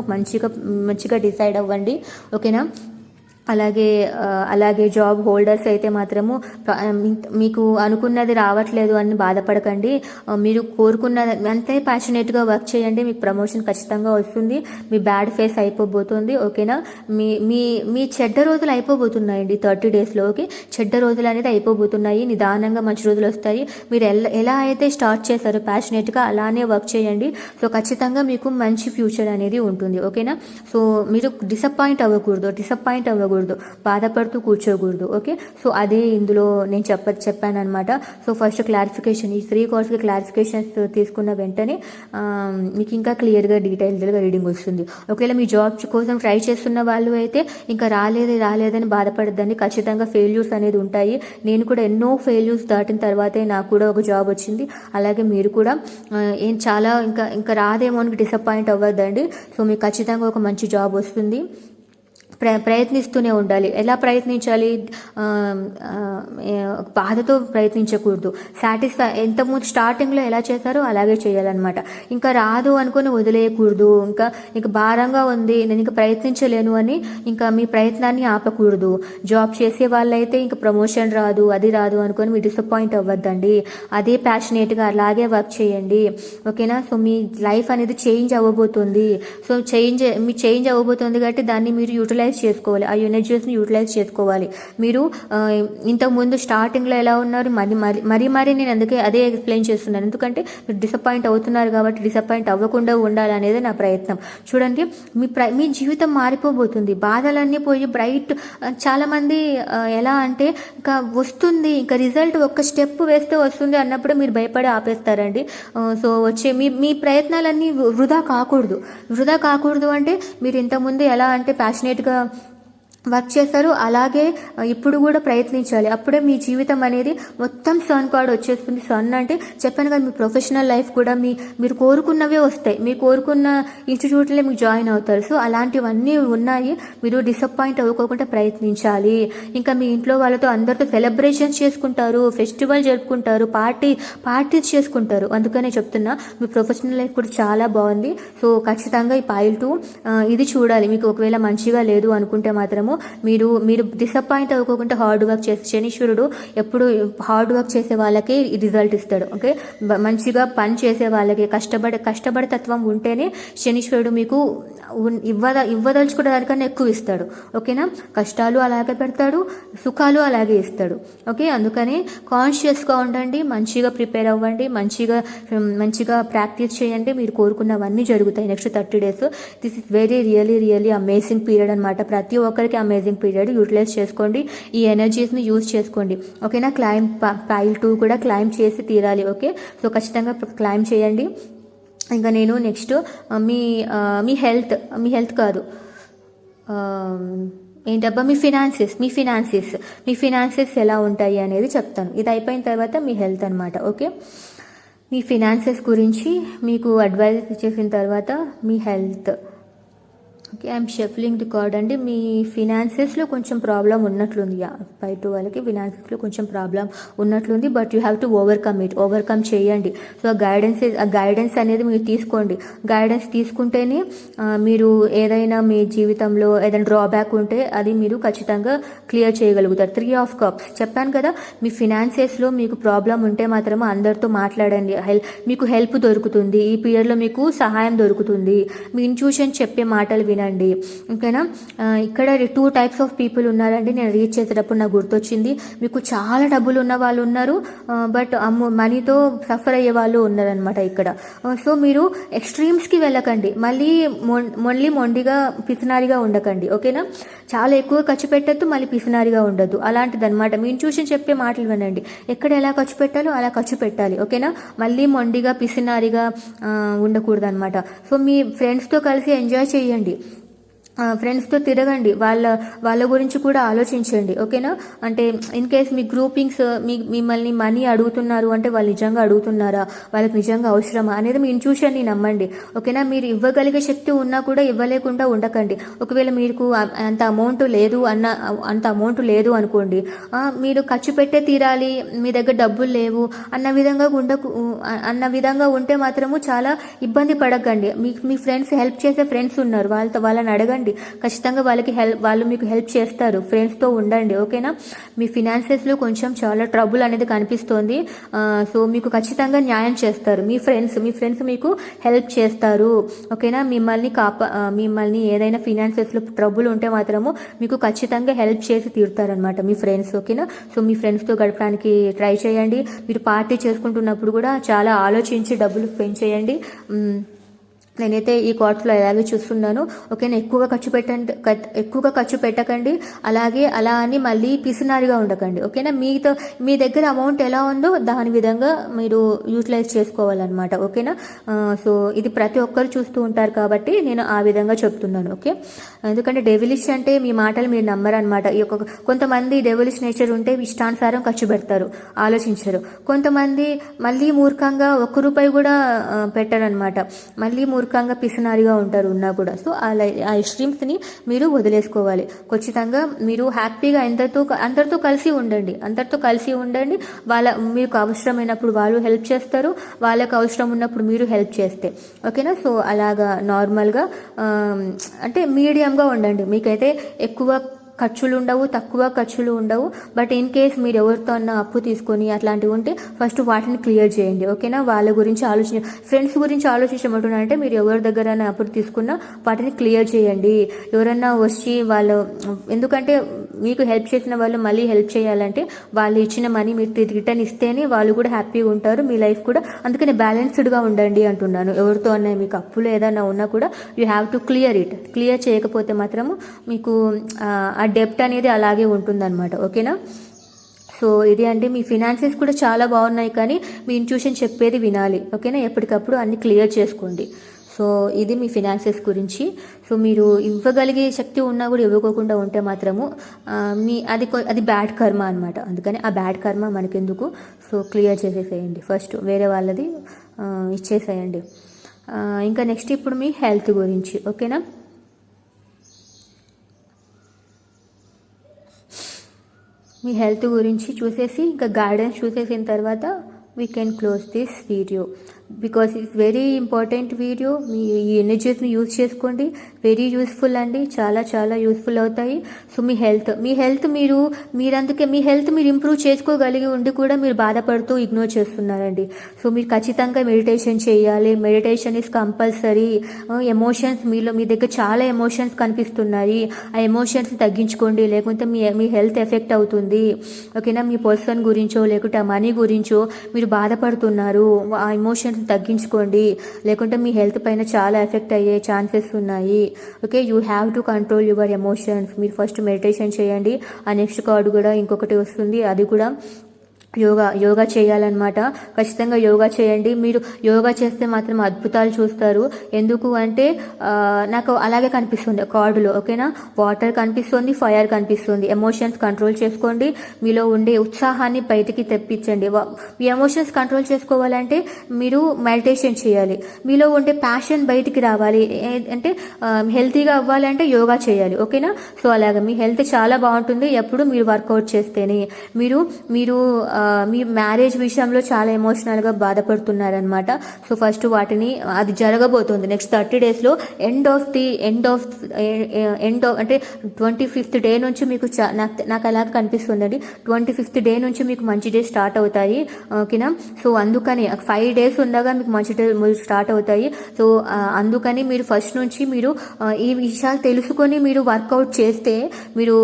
మంచిగా డిసైడ్ అవ్వండి. ఓకేనా. అలాగే జాబ్ హోల్డర్స్ అయితే మాత్రము మీకు అనుకున్నది రావట్లేదు అని బాధపడకండి. మీరు కోరుకున్నది అంతే ప్యాషనేట్గా వర్క్ చేయండి. మీకు ప్రమోషన్ ఖచ్చితంగా వస్తుంది. మీ బ్యాడ్ ఫేస్ అయిపోబోతుంది. ఓకేనా, మీ చెడ్డ రోజులు అయిపోబోతున్నాయండి 30 డేస్లో. ఓకే, చెడ్డ రోజులు అనేది అయిపోబోతున్నాయి. నిదానంగా మంచి రోజులు వస్తాయి. మీరు ఎలా అయితే స్టార్ట్ చేశారో ప్యాషనేట్గా అలానే వర్క్ చేయండి. సో ఖచ్చితంగా మీకు మంచి ఫ్యూచర్ అనేది ఉంటుంది. ఓకేనా, సో మీరు డిసప్పాయింట్ అవ్వకూడదు, బాధపడుతూ కూర్చోకూడదు. ఓకే, సో అదే ఇందులో నేను చెప్పాను అనమాట. సో ఫస్ట్ క్లారిఫికేషన్, ఈ 3 కార్డ్స్కి క్లారిఫికేషన్స్ తీసుకున్న వెంటనే మీకు ఇంకా క్లియర్గా డీటెయిల్డ్గా రీడింగ్ వస్తుంది. ఒకవేళ మీ జాబ్ కోసం ట్రై చేస్తున్న వాళ్ళు అయితే ఇంకా రాలేదని బాధపడద్దండి. ఖచ్చితంగా ఫెయిల్యూర్స్ అనేది ఉంటాయి. నేను కూడా ఎన్నో ఫెయిల్యూర్స్ దాటిన తర్వాతే నాకు కూడా ఒక జాబ్ వచ్చింది. అలాగే మీరు కూడా చాలా ఇంకా రాదేమో అని డిసప్పాయింట్ అవ్వద్దండి. సో మీకు ఖచ్చితంగా ఒక మంచి జాబ్ వస్తుంది. ప్రయత్నిస్తూనే ఉండాలి. ఎలా ప్రయత్నించాలి, బాధతో ప్రయత్నించకూడదు. ఎంతమంది స్టార్టింగ్లో ఎలా చేశారో అలాగే చేయాలన్నమాట. ఇంకా రాదు అనుకుని వదిలేయకూడదు. ఇంకా భారంగా ఉంది, నేను ఇంకా ప్రయత్నించలేను అని ఇంకా మీ ప్రయత్నాన్ని ఆపకూడదు. జాబ్ చేసే వాళ్ళైతే ఇంకా ప్రమోషన్ రాదు, అది రాదు అనుకొని మీరు డిసప్పాయింట్ అవ్వద్దండి. అదే ప్యాషనేట్గా అలాగే వర్క్ చేయండి. ఓకేనా, సో మీ లైఫ్ అనేది చేంజ్ అవ్వబోతుంది. సో చేంజ్ అవ్వబోతుంది కాబట్టి దాన్ని మీరు యూటిలైజ్ చేసుకోవాలి. ఆ ఎనర్జీస్ని యూటిలైజ్ చేసుకోవాలి. మీరు ఇంతకుముందు స్టార్టింగ్లో ఎలా ఉన్నారు, మరి నేను అందుకే అదే ఎక్స్ప్లెయిన్ చేస్తున్నాను. ఎందుకంటే మీరు డిసప్పాయింట్ అవుతున్నారు కాబట్టి డిసప్పాయింట్ అవ్వకుండా ఉండాలనేది నా ప్రయత్నం. చూడండి, మీ జీవితం మారిపోబోతుంది. బాధలన్నీ పోయి బ్రైట్. చాలామంది ఎలా అంటే ఇంకా వస్తుంది, ఇంకా రిజల్ట్ ఒక్క స్టెప్ వేస్తే వస్తుంది అన్నప్పుడు మీరు భయపడి ఆపేస్తారండి. సో మీ ప్రయత్నాలన్నీ వృధా కాకూడదు అంటే మీరు ఇంతకుముందు ఎలా అంటే ప్యాషనేట్గా వర్క్ చేస్తారు, అలాగే ఇప్పుడు కూడా ప్రయత్నించాలి. అప్పుడే మీ జీవితం అనేది మొత్తం సన్ కార్డ్ వచ్చేస్తుంది. సన్ అంటే చెప్పాను కదా, మీ ప్రొఫెషనల్ లైఫ్ కూడా మీరు కోరుకున్నవే వస్తాయి. మీరు కోరుకున్న ఇన్స్టిట్యూట్లో మీకు జాయిన్ అవుతారు. సో అలాంటివన్నీ ఉన్నాయి. మీరు డిసప్పాయింట్ అవ్వకోకుండా ప్రయత్నించాలి. ఇంకా మీ ఇంట్లో వాళ్ళతో అందరితో సెలబ్రేషన్స్ చేసుకుంటారు, ఫెస్టివల్ జరుపుకుంటారు, పార్టీస్ చేసుకుంటారు. అందుకనే చెప్తున్నా, మీ ప్రొఫెషనల్ లైఫ్ కూడా చాలా బాగుంది. సో ఖచ్చితంగా ఈ పైల్ 2 ఇది చూడాలి. మీకు ఒకవేళ మంచిగా లేదు అనుకుంటే మాత్రము మీరు డిసప్పాయింట్ అవ్వకుండా హార్డ్ వర్క్ చేస్తే, శనీశ్వరుడు ఎప్పుడు హార్డ్ వర్క్ చేసే వాళ్ళకి రిజల్ట్ ఇస్తాడు. ఓకే, మంచిగా పని చేసే వాళ్ళకి కష్టపడే తత్వం ఉంటేనే శనీశ్వరుడు మీకు ఇవ్వదలుచుకునే దానికన్నా ఎక్కువ ఇస్తాడు. ఓకేనా, కష్టాలు అలాగే పెడతాడు, సుఖాలు అలాగే ఇస్తాడు. ఓకే, అందుకని కాన్షియస్గా ఉండండి, మంచిగా ప్రిపేర్ అవ్వండి, మంచిగా ప్రాక్టీస్ చేయండి. మీరు కోరుకున్నవన్నీ జరుగుతాయి next 30 days. This is really amazing period అనమాట. ప్రతి ఒక్కరికి అమేజింగ్ పీరియడ్. యూటిలైజ్ చేసుకోండి, ఈ ఎనర్జీస్ని యూజ్ చేసుకోండి. ఓకేనా, పైల్ 2 కూడా క్లైమ్ చేసి తీరాలి. ఓకే, సో ఖచ్చితంగా క్లైమ్ చేయండి. ఇంకా నేను నెక్స్ట్ మీ హెల్త్ కాదు, ఏంటబ్బా, మీ ఫినాన్సెస్ ఎలా ఉంటాయి అనేది చెప్తాను. ఇది అయిపోయిన తర్వాత మీ హెల్త్ అనమాట. ఓకే, మీ ఫినాన్సెస్ గురించి మీకు అడ్వైస్ ఇచ్చేసిన తర్వాత మీ health. Okay, I'm shuffling the card అండి. మీ ఫినాన్సెస్లో కొంచెం ప్రాబ్లం ఉన్నట్లుంది. బయట వాళ్ళకి ఫినాన్సెస్లో కొంచెం ప్రాబ్లం ఉన్నట్లుంది. But you have to overcome చేయండి. సో ఆ గైడెన్స్ అనేది మీరు తీసుకోండి. గైడెన్స్ తీసుకుంటేనే మీరు ఏదైనా మీ జీవితంలో ఏదైనా డ్రాబ్యాక్ ఉంటే అది మీరు ఖచ్చితంగా క్లియర్ చేయగలుగుతారు. 3 ఆఫ్ కప్స్ చెప్పాను కదా, మీ ఫినాన్సెస్లో మీకు ప్రాబ్లం ఉంటే మాత్రం అందరితో మాట్లాడండి. మీకు హెల్ప్ దొరుకుతుంది. ఈ పీరియడ్లో మీకు సహాయం దొరుకుతుంది. మీ ఇంట్యూషన్ చెప్పే మాటలు వినండి. ఓకేనా. ఇక్కడ 2 టైప్స్ ఆఫ్ పీపుల్ ఉన్నారండి. నేను రీచ్ చేసేటప్పుడు నాకు గుర్తొచ్చింది. మీకు చాలా డబ్బులు ఉన్న వాళ్ళు ఉన్నారు, బట్ మనీతో సఫర్ అయ్యే వాళ్ళు ఉన్నారనమాట ఇక్కడ. సో మీరు ఎక్స్ట్రీమ్స్కి వెళ్ళకండి. మళ్ళీ మొండిగా పిసినారిగా ఉండకండి. ఓకేనా. చాలా ఎక్కువ ఖర్చు పెట్టద్దు, మళ్ళీ పిసినారిగా ఉండద్దు. అలాంటిది అనమాట. మీ ఇంట్యూషన్ చెప్పే మాటలు వినండి. ఎక్కడ ఎలా ఖర్చు పెట్టాలో అలా ఖర్చు పెట్టాలి. ఓకేనా. మళ్ళీ మొండిగా పిసినారిగా ఉండకూడదు అనమాట. సో మీ ఫ్రెండ్స్తో కలిసి ఎంజాయ్ చేయండి. ఫ్రెండ్స్తో తిరగండి. వాళ్ళ గురించి కూడా ఆలోచించండి. ఓకేనా. అంటే ఇన్ కేస్ మీ గ్రూపింగ్స్ మిమ్మల్ని మనీ అడుగుతున్నారు అంటే వాళ్ళు నిజంగా అడుగుతున్నారా, వాళ్ళకి నిజంగా అవసరమా అనేది మీ ఇంట్యూషన్ని నమ్మండి. ఓకేనా. మీరు ఇవ్వగలిగే శక్తి ఉన్నా కూడా ఇవ్వలేకుండా ఉండకండి. ఒకవేళ మీకు అంత అమౌంట్ లేదు అనుకోండి, మీరు ఖర్చు పెట్టే తీరాలి, మీ దగ్గర డబ్బులు లేవు అన్న విధంగా ఉంటే మాత్రము చాలా ఇబ్బంది పడకండి. మీ ఫ్రెండ్స్ హెల్ప్ చేసే ఫ్రెండ్స్ ఉన్నారు, వాళ్ళని అడగండి. ఖచ్చితంగా వాళ్ళు మీకు హెల్ప్ చేస్తారు. ఫ్రెండ్స్తో ఉండండి. ఓకేనా. మీ ఫినాన్సెస్లో కొంచెం చాలా ట్రబుల్ అనేది కనిపిస్తోంది. సో మీకు ఖచ్చితంగా న్యాయం చేస్తారు. మీ ఫ్రెండ్స్ మీకు హెల్ప్ చేస్తారు. ఓకేనా. మిమ్మల్ని ఏదైనా ఫినాన్సెస్లో ట్రబుల్ ఉంటే మాత్రము మీకు ఖచ్చితంగా హెల్ప్ చేసి తీరుతారనమాట మీ ఫ్రెండ్స్. ఓకేనా. సో మీ ఫ్రెండ్స్తో గడపడానికి ట్రై చేయండి. మీరు పార్టీ చేసుకుంటున్నప్పుడు కూడా చాలా ఆలోచించి డబ్బులు స్పెండ్ చేయండి. నేనైతే ఈ కార్డ్స్లో అలాగే చూస్తున్నాను. ఓకేనా. ఎక్కువగా ఖర్చు పెట్టకండి. అలాగే అలా అని మళ్ళీ పిసినారిగా ఉండకండి. ఓకేనా. మీ దగ్గర అమౌంట్ ఎలా ఉందో దాని విధంగా మీరు యూటిలైజ్ చేసుకోవాలన్నమాట. ఓకేనా. సో ఇది ప్రతి ఒక్కరు చూస్తూ ఉంటారు కాబట్టి నేను ఆ విధంగా చెప్తున్నాను. ఓకే. ఎందుకంటే డెవిలిష్ అంటే మీ మాటలు మీరు నమ్మరనమాట. కొంతమంది డెవిలిష్ నేచర్ ఉంటే ఇష్టానుసారం ఖర్చు పెడతారు, ఆలోచించరు. కొంతమంది మళ్ళీ మూర్ఖంగా ₹1 కూడా పెట్టరనమాట. మళ్ళీ మూర్ఖంగా పిసినారిగా ఉంటారు ఉన్నా కూడా. సో ఆ ఎక్స్ట్రీమ్స్ని మీరు వదిలేసుకోవాలి. ఖచ్చితంగా మీరు హ్యాపీగా అందరితో కలిసి ఉండండి. మీకు అవసరమైనప్పుడు వాళ్ళు హెల్ప్ చేస్తారు, వాళ్ళకు అవసరం ఉన్నప్పుడు మీరు హెల్ప్ చేస్తే. ఓకేనా. సో అలాగా నార్మల్గా అంటే మీడియంగా ఉండండి. మీకైతే ఎక్కువ ఖర్చులు ఉండవు, తక్కువ ఖర్చులు ఉండవు. బట్ ఇన్ కేస్ మీరు ఎవరితో అన్న అప్పు తీసుకొని అట్లాంటివి ఉంటే ఫస్ట్ వాటిని క్లియర్ చేయండి. ఓకేనా. వాళ్ళ గురించి ఫ్రెండ్స్ గురించి ఆలోచించమంటున్నారంటే మీరు ఎవరి దగ్గర అప్పు తీసుకున్నా వాటిని క్లియర్ చేయండి. ఎవరన్నా వచ్చి ఎందుకంటే మీకు హెల్ప్ చేసిన వాళ్ళు మళ్ళీ హెల్ప్ చేయాలంటే వాళ్ళు ఇచ్చిన మనీ మీరు రిటర్న్ ఇస్తేనే వాళ్ళు కూడా హ్యాపీగా ఉంటారు, మీ లైఫ్ కూడా. అందుకని బ్యాలెన్స్డ్గా ఉండండి అంటున్నాను. ఎవరితో అన్నా మీకు అప్పులు ఏదైనా ఉన్నా కూడా యూ హ్యావ్ టు క్లియర్ చేయకపోతే మాత్రము మీకు ఆ డెప్ట్ అనేది అలాగే ఉంటుందన్నమాట. ఓకేనా. సో ఇది అంటే మీ ఫినాన్సెస్ కూడా చాలా బాగున్నాయి, కానీ మీ ఇంట్యూషన్ చెప్పేది వినాలి. ఓకేనా. ఎప్పటికప్పుడు అన్ని క్లియర్ చేసుకోండి. సో ఇది మీ ఫినాన్సెస్ గురించి. సో మీరు ఇవ్వగలిగే శక్తి ఉన్నా కూడా ఇవ్వకోకుండా ఉంటే మాత్రము అది బ్యాడ్ కర్మ అనమాట. అందుకని ఆ బ్యాడ్ కర్మ మనకెందుకు. సో క్లియర్ చేసేసేయండి ఫస్ట్, వేరే వాళ్ళది ఇచ్చేసేయండి. ఇంకా నెక్స్ట్ ఇప్పుడు మీ హెల్త్ గురించి. ఓకేనా. మీ హెల్త్ గురించి చూసేసి ఇంకా గైడెన్స్ చూసేసిన తర్వాత we can close this video. Because it's very important video. మీ ఈ ఎనర్జీస్ని యూజ్ చేసుకోండి. వెరీ యూస్ఫుల్ అండి, చాలా చాలా యూస్ఫుల్ అవుతాయి. సో మీ హెల్త్ మీరు ఇంప్రూవ్ చేసుకోగలిగి ఉండి కూడా మీరు బాధపడుతూ ఇగ్నోర్ చేస్తున్నారండి. సో మీరు ఖచ్చితంగా మెడిటేషన్ చేయాలి. Meditation is compulsory. ఎమోషన్స్ మీ దగ్గర చాలా ఎమోషన్స్ కనిపిస్తున్నాయి. ఆ ఎమోషన్స్ తగ్గించుకోండి, లేకుంటే మీ హెల్త్ ఎఫెక్ట్ అవుతుంది. ఓకేనా. మీ పర్సన్ గురించో లేకుంటే ఆ మనీ గురించో మీరు బాధపడుతున్నారు, ఆ ఎమోషన్స్ తగ్గించుకోండి, లేకుంటే మీ హెల్త్ పైన చాలా ఎఫెక్ట్ అయ్యే ఛాన్సెస్ ఉన్నాయి. Okay. You have to control your emotions. మీరు ఫస్ట్ మెడిటేషన్ చేయండి. ఆ నెక్స్ట్ కార్డు కూడా ఇంకొకటి వస్తుంది, అది కూడా యోగా చేయాలన్నమాట. ఖచ్చితంగా యోగా చేయండి. మీరు యోగా చేస్తే మాత్రం అద్భుతాలు చూస్తారు. ఎందుకు అంటే నాకు అలాగే కనిపిస్తుంది కార్డులో, ఓకేనా. వాటర్ కనిపిస్తుంది, ఫైర్ కనిపిస్తుంది. ఎమోషన్స్ కంట్రోల్ చేసుకోండి. మీలో ఉండే ఉత్సాహాన్ని బయటికి తెప్పించండి. మీ ఎమోషన్స్ కంట్రోల్ చేసుకోవాలంటే మీరు మెడిటేషన్ చేయాలి. మీలో ఉండే ప్యాషన్ బయటికి రావాలి అంటే హెల్తీగా అవ్వాలంటే యోగా చేయాలి, ఓకేనా. సో అలాగే మీ హెల్త్ చాలా బాగుంటుంది ఎప్పుడు మీరు వర్కౌట్ చేస్తేనే. మీరు మీరు మీ మ్యారేజ్ విషయంలో చాలా ఎమోషనల్గా బాధపడుతున్నారనమాట. సో ఫస్ట్ వాటిని అది జరగబోతుంది నెక్స్ట్ 30 daysలో ఎండ్ ఆఫ్ అంటే 25th డే నుంచి మీకు నాకు అలాగ కనిపిస్తుందండి. 25th డే నుంచి మీకు మంచి డే స్టార్ట్ అవుతాయి, ఓకేనా. సో అందుకని 5 days ఉండగా మీకు మంచి డే స్టార్ట్ అవుతాయి. సో అందుకని మీరు ఫస్ట్ నుంచి మీరు ఈ విషయాలు తెలుసుకొని మీరు వర్కౌట్ చేస్తే మీరు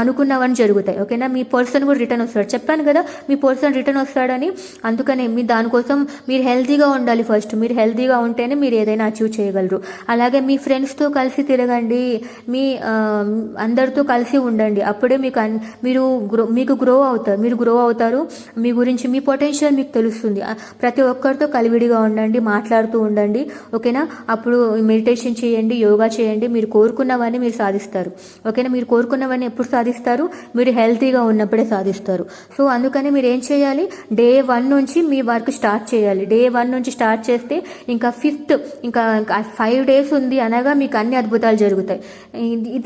అనుకున్నవన్నీ జరుగుతాయి, ఓకేనా. మీ పర్సన్ కూడా రిటర్న్ వస్తాడు, చెప్పాను కదా మీ పర్సన్ రిటర్న్ వస్తాడని. అందుకనే మీ దానికోసం మీరు హెల్తీగా ఉండాలి ఫస్ట్. మీరు హెల్తీగా ఉంటేనే మీరు ఏదైనా అచీవ్ చేయగలరు. అలాగే మీ ఫ్రెండ్స్తో కలిసి తిరగండి, మీ అందరితో కలిసి ఉండండి. అప్పుడే మీకు గ్రో అవుతారు. మీ గురించి మీ పొటెన్షియల్ మీకు తెలుస్తుంది. ప్రతి ఒక్కరితో కలివిడిగా ఉండండి, మాట్లాడుతూ ఉండండి, ఓకేనా. అప్పుడు మెడిటేషన్ చేయండి, యోగా చేయండి. మీరు కోరుకున్నవన్నీ మీరు సాధిస్తారు, ఓకేనా. మీరు కోరుకున్నవన్నీ ఎప్పుడు సాధిస్తారు? మీరు హెల్తీగా ఉన్నప్పుడే సాధిస్తారు. సో అందుకని మీరు ఏం చేయాలి, డే 1 నుంచి మీ వర్క్ స్టార్ట్ చేయాలి. డే 1 నుంచి స్టార్ట్ చేస్తే ఇంకా 5th ఇంకా 5 days ఉంది అనగా మీకు అన్ని అద్భుతాలు జరుగుతాయి.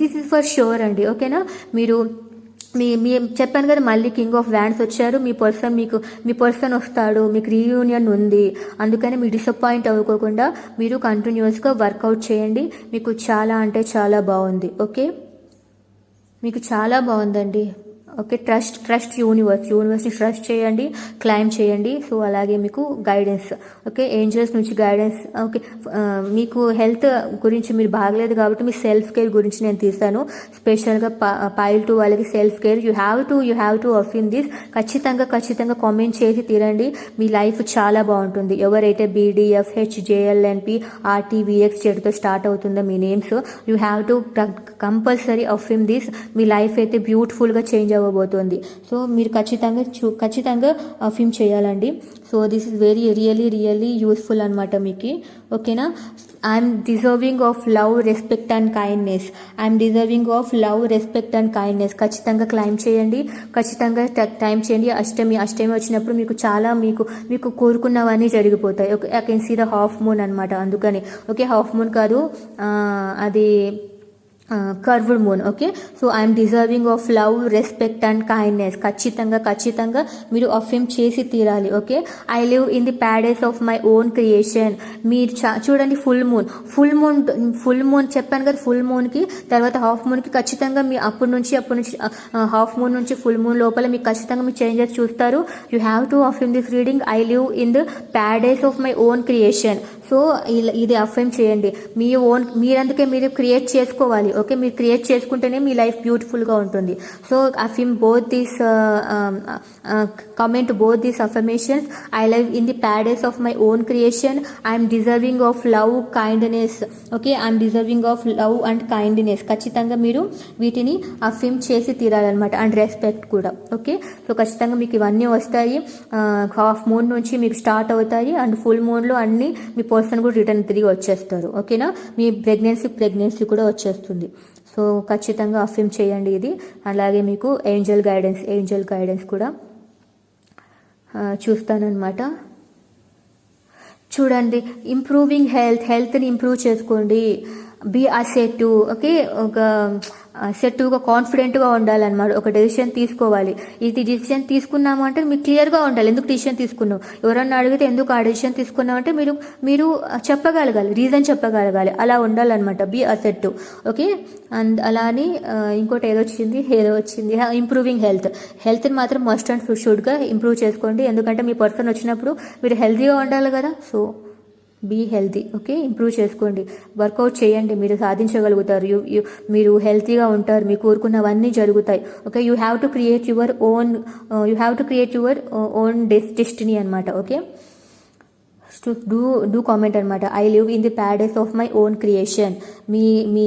దిస్ ఇస్ ఫర్ షూర్ అండి, ఓకేనా. మీరు మీ చెప్పాను కదా మళ్ళీ కింగ్ ఆఫ్ వ్యాండ్స్ వచ్చారు. మీ పర్సన్ వస్తాడు, మీకు రీయూనియన్ ఉంది. అందుకని మీరు డిసప్పాయింట్ అవ్వకోకుండా మీరు కంటిన్యూస్గా వర్కౌట్ చేయండి. మీకు చాలా అంటే చాలా బాగుంది, ఓకే. మీకు చాలా బాగుందండి, ఓకే. ట్రస్ట్ యూనివర్స్ని ట్రస్ట్ చేయండి, క్లైమ్ చేయండి. సో అలాగే మీకు గైడెన్స్, ఓకే, ఏంజల్స్ నుంచి గైడెన్స్, ఓకే. మీకు హెల్త్ గురించి మీరు బాగలేదు కాబట్టి మీ సెల్ఫ్ కేర్ గురించి నేను తీస్తాను స్పెషల్గా. పైల్ 2 వాళ్ళకి self care you have to affirm this. ఖచ్చితంగా కామెంట్ చేసి తీరండి. మీ లైఫ్ చాలా బాగుంటుంది. ఎవరైతే BDF HJLNP RTVX చెడుతో స్టార్ట్ అవుతుందో మీ names, you have to compulsory affirm this. మీ లైఫ్ అయితే బ్యూటిఫుల్గా చేంజ్ అవ్వబోతోంది. సో మీరు ఖచ్చితంగా అఫిమ్ చేయాలండి. So this is really useful అనమాట మీకు, ఓకేనా. I'm deserving of love, respect and kindness. ఖచ్చితంగా క్లైమ్ చేయండి, ఖచ్చితంగా టైం చేయండి. అష్టమి వచ్చినప్పుడు మీకు చాలా మీకు కోరుకున్నవన్నీ జరిగిపోతాయి, okay. I can see the half moon అనమాట. అందుకని ఓకే, హాఫ్ మూన్ కాదు, అది curved moon, okay. So I'm deserving of love, respect and kindness. ఖచ్చితంగా మీరు అఫిమ్ చేసి తీరాలి, okay. I live in the paradise of my own creation. మీరు చూడండి ఫుల్ మూన్ చెప్పాను కదా, ఫుల్ మూన్కి తర్వాత హాఫ్ మూన్కి ఖచ్చితంగా మీ అప్పటి నుంచి హాఫ్ మూన్ నుంచి ఫుల్ మూన్ లోపల మీకు ఖచ్చితంగా మీ చేంజెస్ చూస్తారు. You have to affirm this reading. I live in the paradise of my own creation. So ఇది అఫైమ్ చేయండి. మీరందుకే మీరు క్రియేట్ చేసుకోవాలి, ఓకే. మీరు క్రియేట్ చేసుకుంటేనే మీ లైఫ్ బ్యూటిఫుల్గా ఉంటుంది. So affirm both these comment both these affirmations. I live in the paradise of my own creation. I'm deserving of love, kindness, okay. I'm deserving of love and kindness. ఖచ్చితంగా మీరు వీటిని affirm చేసి తీరాలన్నమాట. And respect కూడా, okay. So ఖచ్చితంగా మీకు ఇవన్నీ వస్తాయి. హాఫ్ మూన్ నుంచి మీకు స్టార్ట్ అవుతాయి. అండ్ ఫుల్ మూన్లో అన్ని మీ పర్సన్ కూడా రిటర్న్ తిరిగి వచ్చేస్తారు, ఓకేనా. మీ ప్రెగ్నెన్సీ కూడా వచ్చేస్తుంది. సో ఖచ్చితంగా అఫిమ్ చేయండి ఇది. అలాగే మీకు ఏంజల్ గైడెన్స్ కూడా చూస్తానన్నమాట. చూడండి, ఇంప్రూవింగ్ హెల్త్ని ఇంప్రూవ్ చేసుకోండి. Be assertive, okay. ఒక అసెర్టివ్గా కాన్ఫిడెంట్గా ఉండాలన్నమాట. ఒక డెసిషన్ తీసుకోవాలి. ఇది డెసిషన్ తీసుకున్నాము అంటే మీకు క్లియర్గా ఉండాలి ఎందుకు డెసిషన్ తీసుకున్నావు. ఎవరన్నా అడిగితే ఎందుకు ఆ డెసిషన్ తీసుకున్నావు అంటే మీరు చెప్పగలగాలి, రీజన్ చెప్పగలగాలి. అలా ఉండాలన్నమాట. Be assertive, okay. అండ్ అలా అని ఇంకోటి ఏదో వచ్చింది ఇంప్రూవింగ్ హెల్త్ని మాత్రం మస్ట్ అండ్ షుడ్గా ఇంప్రూవ్ చేసుకోండి. ఎందుకంటే మీ పర్సన్ వచ్చినప్పుడు మీరు హెల్తీగా ఉండాలి కదా. So be healthy, okay. Improve చేసుకోండి, వర్కౌట్ చేయండి, మీరు సాధించగలుగుతారు. మీరు హెల్తీగా ఉంటారు, మీకు కోరుకున్నవన్నీ జరుగుతాయి, okay. You have to create your own destiny అనమాట, ఓకే. డూ కామెంట్ అనమాట. I live in the paradise of my own creation. మీ మీ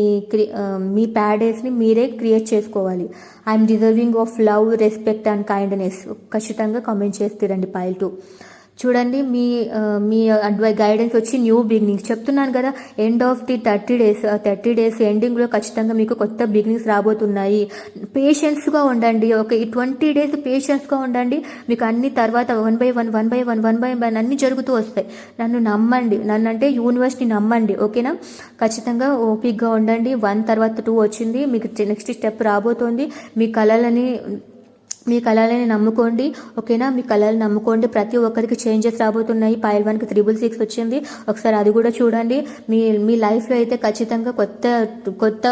మీ ప్యారడైస్ని మీరే క్రియేట్ చేసుకోవాలి. I'm deserving of love, respect and kindness. ఖచ్చితంగా కామెంట్ చేస్తారండి పైల్ 2. చూడండి మీ గైడెన్స్ వచ్చి న్యూ బిగినింగ్స్ చెప్తున్నాను కదా. ఎండ్ ఆఫ్ ది 30 డేస్ ఎండింగ్లో ఖచ్చితంగా మీకు కొత్త బిగినింగ్స్ రాబోతున్నాయి. పేషెన్స్గా ఉండండి. ఈ 20 డేస్ పేషెన్స్గా ఉండండి. మీకు అన్ని తర్వాత వన్ బై వన్ అన్ని జరుగుతూ వస్తాయి. నన్ను నమ్మండి. నన్ను అంటే యూనివర్స్ని నమ్మండి. ఓకేనా? ఖచ్చితంగా ఓపిక్గా ఉండండి. 1 తర్వాత 2 వచ్చింది. మీకు నెక్స్ట్ స్టెప్ రాబోతోంది. మీ కళలని నమ్ముకోండి. ఓకేనా? మీ కళలు నమ్ముకోండి. ప్రతి ఒక్కరికి చేంజెస్ రాబోతున్నాయి. పైల్ 1కి 666 వచ్చింది. ఒకసారి అది కూడా చూడండి. మీ లైఫ్లో అయితే ఖచ్చితంగా కొత్త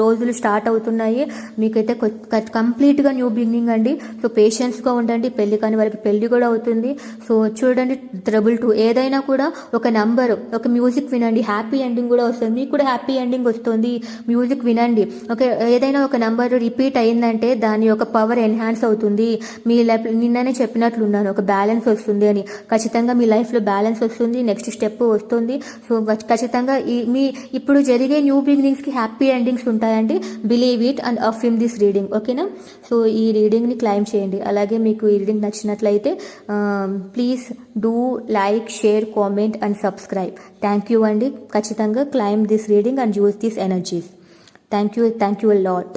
రోజులు స్టార్ట్ అవుతున్నాయి. మీకైతే కంప్లీట్గా న్యూ బిగినింగ్ అండి. సో పేషెన్స్గా ఉండండి. పెళ్లి కాని వారికి పెళ్లి కూడా అవుతుంది. సో చూడండి 222 ఏదైనా కూడా ఒక నంబర్, ఒక మ్యూజిక్ వినండి. హ్యాపీ ఎండింగ్ కూడా వస్తుంది. మీకు కూడా హ్యాపీ ఎండింగ్ వస్తుంది. మ్యూజిక్ వినండి. ఓకే? ఏదైనా ఒక నంబర్ రిపీట్ అయిందంటే దాని యొక్క పవర్ ఎన్హాన్స్ అవుతుంది. మీ లైఫ్ నిన్ననే చెప్పినట్లున్నాను, ఒక బ్యాలెన్స్ వస్తుంది అని. ఖచ్చితంగా మీ లైఫ్లో బ్యాలెన్స్ వస్తుంది. నెక్స్ట్ స్టెప్ వస్తుంది. సో ఖచ్చితంగా మీ ఇప్పుడు జరిగే న్యూ బిగినింగ్స్కి హ్యాపీ ఎండింగ్స్ ఉంటాయండి. Believe it and affirm this reading. ఓకేనా? సో ఈ రీడింగ్ని క్లైమ్ చేయండి. అలాగే మీకు ఈ రీడింగ్ నచ్చినట్లయితే please do like, share, comment and subscribe. Thank you అండి. ఖచ్చితంగా claim this reading and use this energies. Thank you a lot.